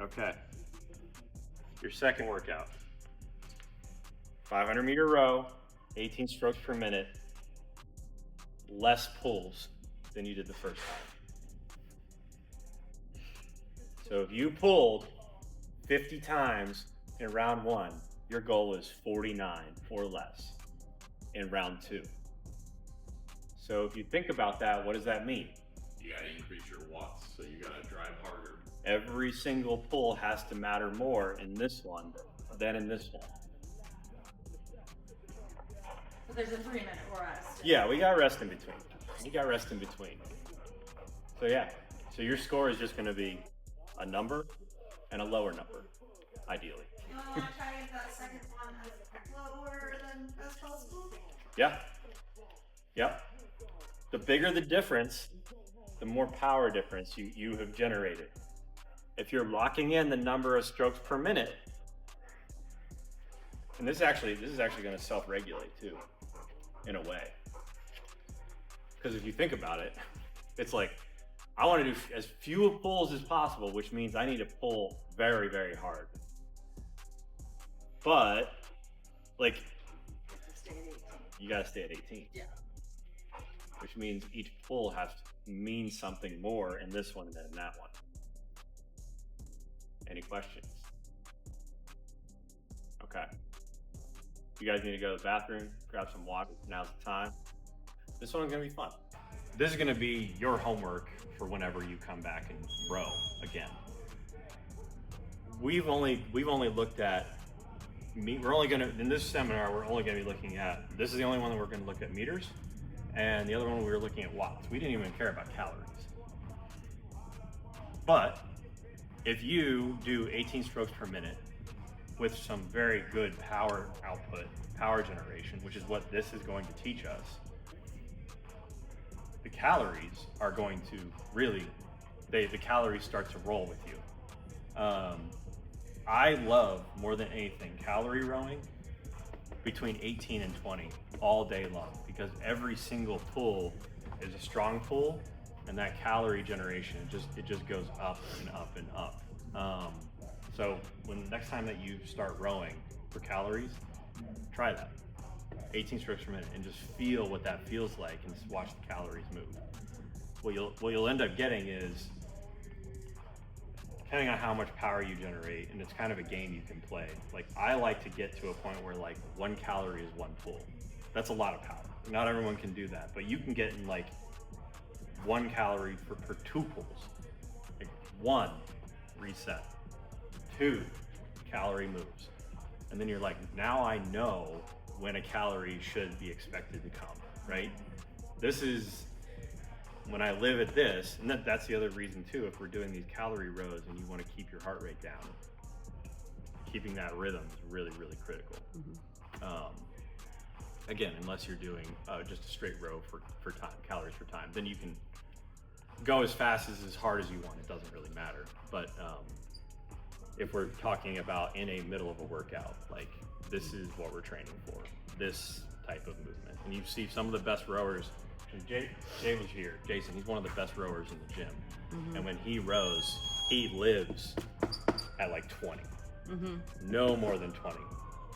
Okay. Your second workout. 500-meter row, 18 strokes per minute, less pulls than you did the first time. So if you pulled 50 times in round 1, your goal is 49 or less in round 2. So if you think about that, what does that mean?
You gotta increase your watts, so you gotta drive harder.
Every single pull has to matter more in this one than in this one.
So there's a 3-minute rest.
Yeah, we got rest in between. So yeah, so your score is just gonna be a number and a lower number, ideally.
You want to try to get that second one as lower than as possible?
Yeah, yep. The bigger the difference, the more power difference you have generated. If you're locking in the number of strokes per minute, and this is actually going to self-regulate too, in a way. Because if you think about it, it's like, I want to do as few pulls as possible, which means I need to pull very, very hard. But, like, you got to stay at 18.
Yeah.
Which means each pull has to mean something more in this one than in that one. Any questions? Okay. You guys need to go to the bathroom, grab some water. Now's the time. This one's gonna be fun. This is gonna be your homework for whenever you come back and row again. We've only looked at in this seminar we're only gonna be looking at, this is the only one that we're gonna look at meters, and the other one we were looking at watts. We didn't even care about calories. But if you do 18 strokes per minute with some very good power output, power generation, which is what this is going to teach us, the calories are going to really, the calories start to roll with you. I love, more than anything, calorie rowing between 18 and 20 all day long, because every single pull is a strong pull, and that calorie generation, it just goes up and up and up. So when next time that you start rowing for calories, try that. 18 strokes per minute and just feel what that feels like and just watch the calories move. What you'll end up getting is, depending on how much power you generate, and it's kind of a game you can play. Like, I like to get to a point where like 1 calorie is 1 pull. That's a lot of power. Not everyone can do that, but you can get in like 1 calorie per 2 pulls. Like 1 reset, 2 calorie moves. And then you're like, now I know when a calorie should be expected to come, right? This is when I live at this, and that's the other reason too, if we're doing these calorie rows and you want to keep your heart rate down, keeping that rhythm is really, really critical. Again, unless you're doing just a straight row for time, calories for time, then you can go as fast as hard as you want. It doesn't really matter. But if we're talking about in a middle of a workout, like this is what we're training for, this type of movement. And you see some of the best rowers, and Jay was here, Jason, he's one of the best rowers in the gym. And when he rows, he lives at like 20, no more than 20.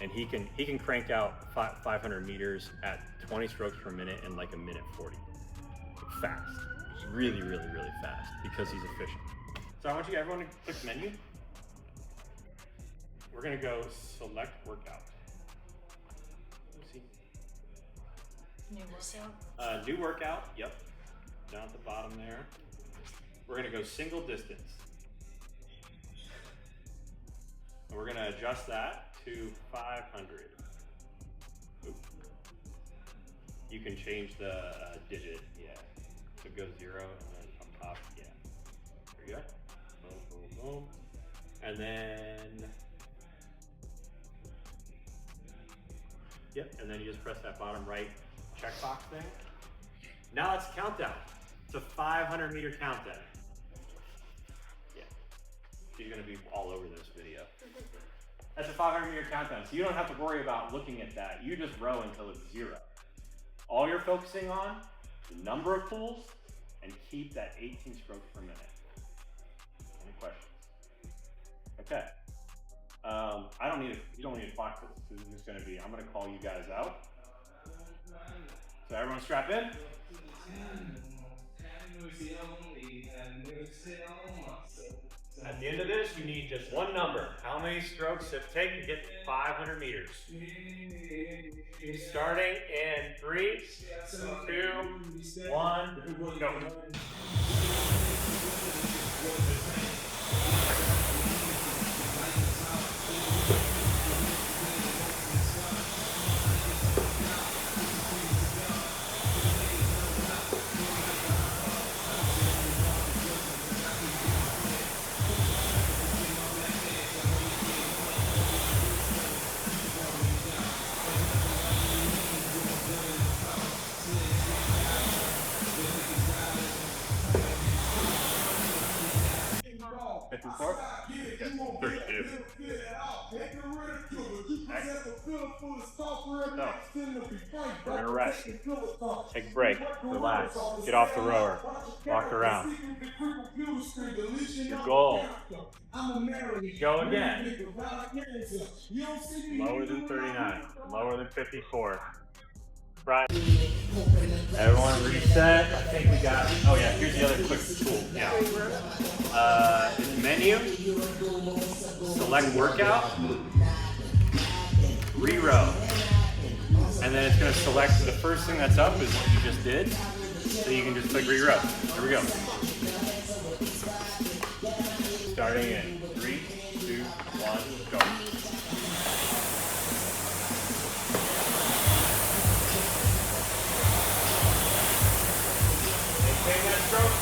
And he can crank out 500 meters at 20 strokes per minute in like a minute 40. Fast. Really, really, really fast because he's efficient. So I want everyone to click menu. We're gonna go select workout. Let's see.
New workout?
New workout, yep. Down at the bottom there. We're gonna go single distance. And we're gonna adjust that to 500. Oop. You can change the digit, yeah. So go 0 and then on top, yeah. There you go. Boom, boom, boom. And then, yep, and then you just press that bottom right checkbox thing. Now it's a countdown. It's a 500 meter countdown. Yeah, she's gonna be all over this video. That's a 500 meter countdown, so you don't have to worry about looking at that. You just row until it's 0. All you're focusing on, the number of pulls, and keep that 18 strokes per minute. Any questions? Okay. You don't need a clock for this. This is just gonna be, I'm gonna call you guys out. So everyone strap in. At the end of this, you need just one number. How many strokes does it take to get 500 meters? Starting in 3, 2, 1, go. We're gonna rest. Take a break. Relax. Get off the rower. Walk around. Your goal. Go again. Lower than 39. Lower than 54. Right. Everyone reset. I think we got. Oh yeah. Here's the other quick tool. Yeah. In the menu, select workout. Rerow. And then it's going to select the first thing that's up is what you just did. So you can just click rerow. Here we go. Starting in 3, 2, 1, go. Maintain that stroke.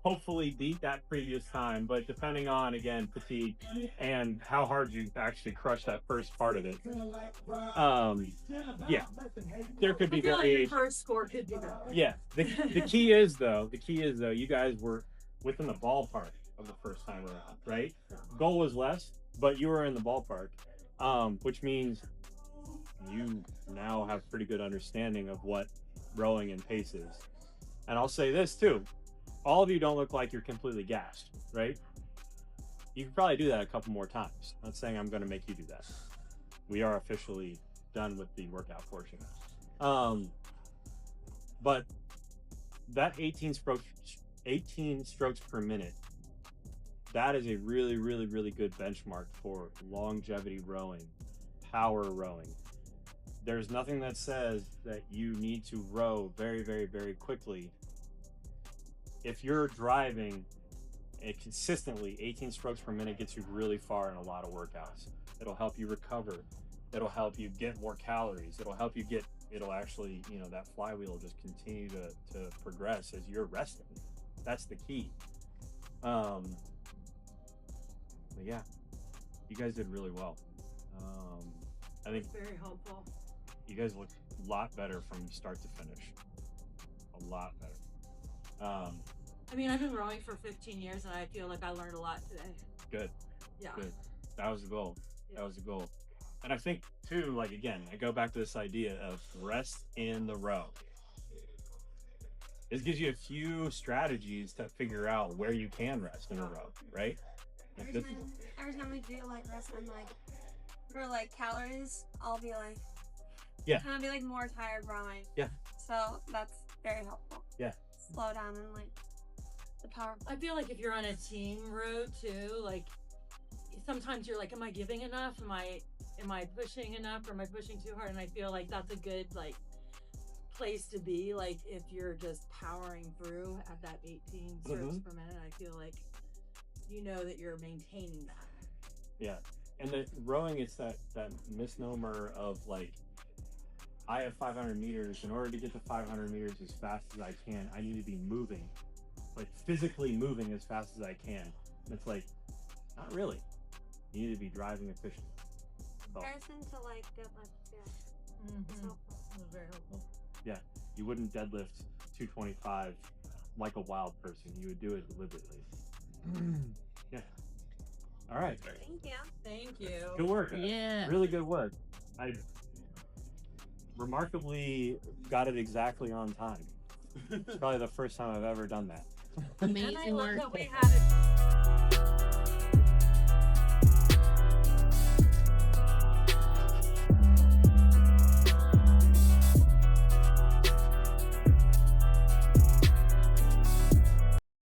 Hopefully beat that previous time, but depending on, again, fatigue and how hard you actually crush that first part of it, yeah, there could be variation.
Like first score could be better.
Yeah, the key is though, you guys were within the ballpark of the first time around, right? Goal was less, but you were in the ballpark, which means you now have pretty good understanding of what rowing and pace is. And I'll say this too. All of you don't look like you're completely gassed, right? You can probably do that a couple more times. I'm not saying I'm going to make you do that. We are officially done with the workout portion. But that 18 strokes per minute, that is a really, really, really good benchmark for longevity rowing, power rowing. There's nothing that says that you need to row very, very, very quickly. If you're driving consistently, 18 strokes per minute gets you really far in a lot of workouts. It'll help you recover. It'll help you get more calories. It'll help you get, it'll actually, you know, that flywheel will just continue to progress as you're resting. That's the key. But yeah, you guys did really well. I think
Very helpful.
you guys look a lot better from start to finish. A lot better.
I mean, I've been rowing for 15 years, and I feel like I learned a lot today.
Good.
Yeah.
Good. That was the goal.
Yeah.
That was the goal. And I think too, like again, I go back to this idea of rest in the row. This gives you a few strategies to figure out where you can rest in a row, right? Like
Every time we do like rest, I'm like, for like calories, I'll be like,
Yeah.
kind of be like more tired rowing.
Yeah.
So that's very helpful.
Yeah.
Slow down and like the power.
I feel like if you're on a team row too, like sometimes you're like, am I giving enough? Am I pushing enough? Or am I pushing too hard? And I feel like that's a good like place to be. Like if you're just powering through at that 18 strokes per minute, I feel like you know that you're maintaining that.
Yeah. And the rowing, it's that misnomer of like, I have 500 meters. In order to get to 500 meters as fast as I can, I need to be moving, like physically moving as fast as I can. And it's like, not really. You need to be driving efficiently. So,
Comparison to like deadlift, yeah.
Mm-hmm.
It's helpful.
That was very helpful.
yeah, you wouldn't deadlift 225 like a wild person. You would do it deliberately. Yeah. All right.
Thank you.
Thank you.
Good work.
Yeah.
Really good work. I remarkably got it exactly on time. It's probably the first time I've ever done that.
And I
Amazing
love
work.
that we had it.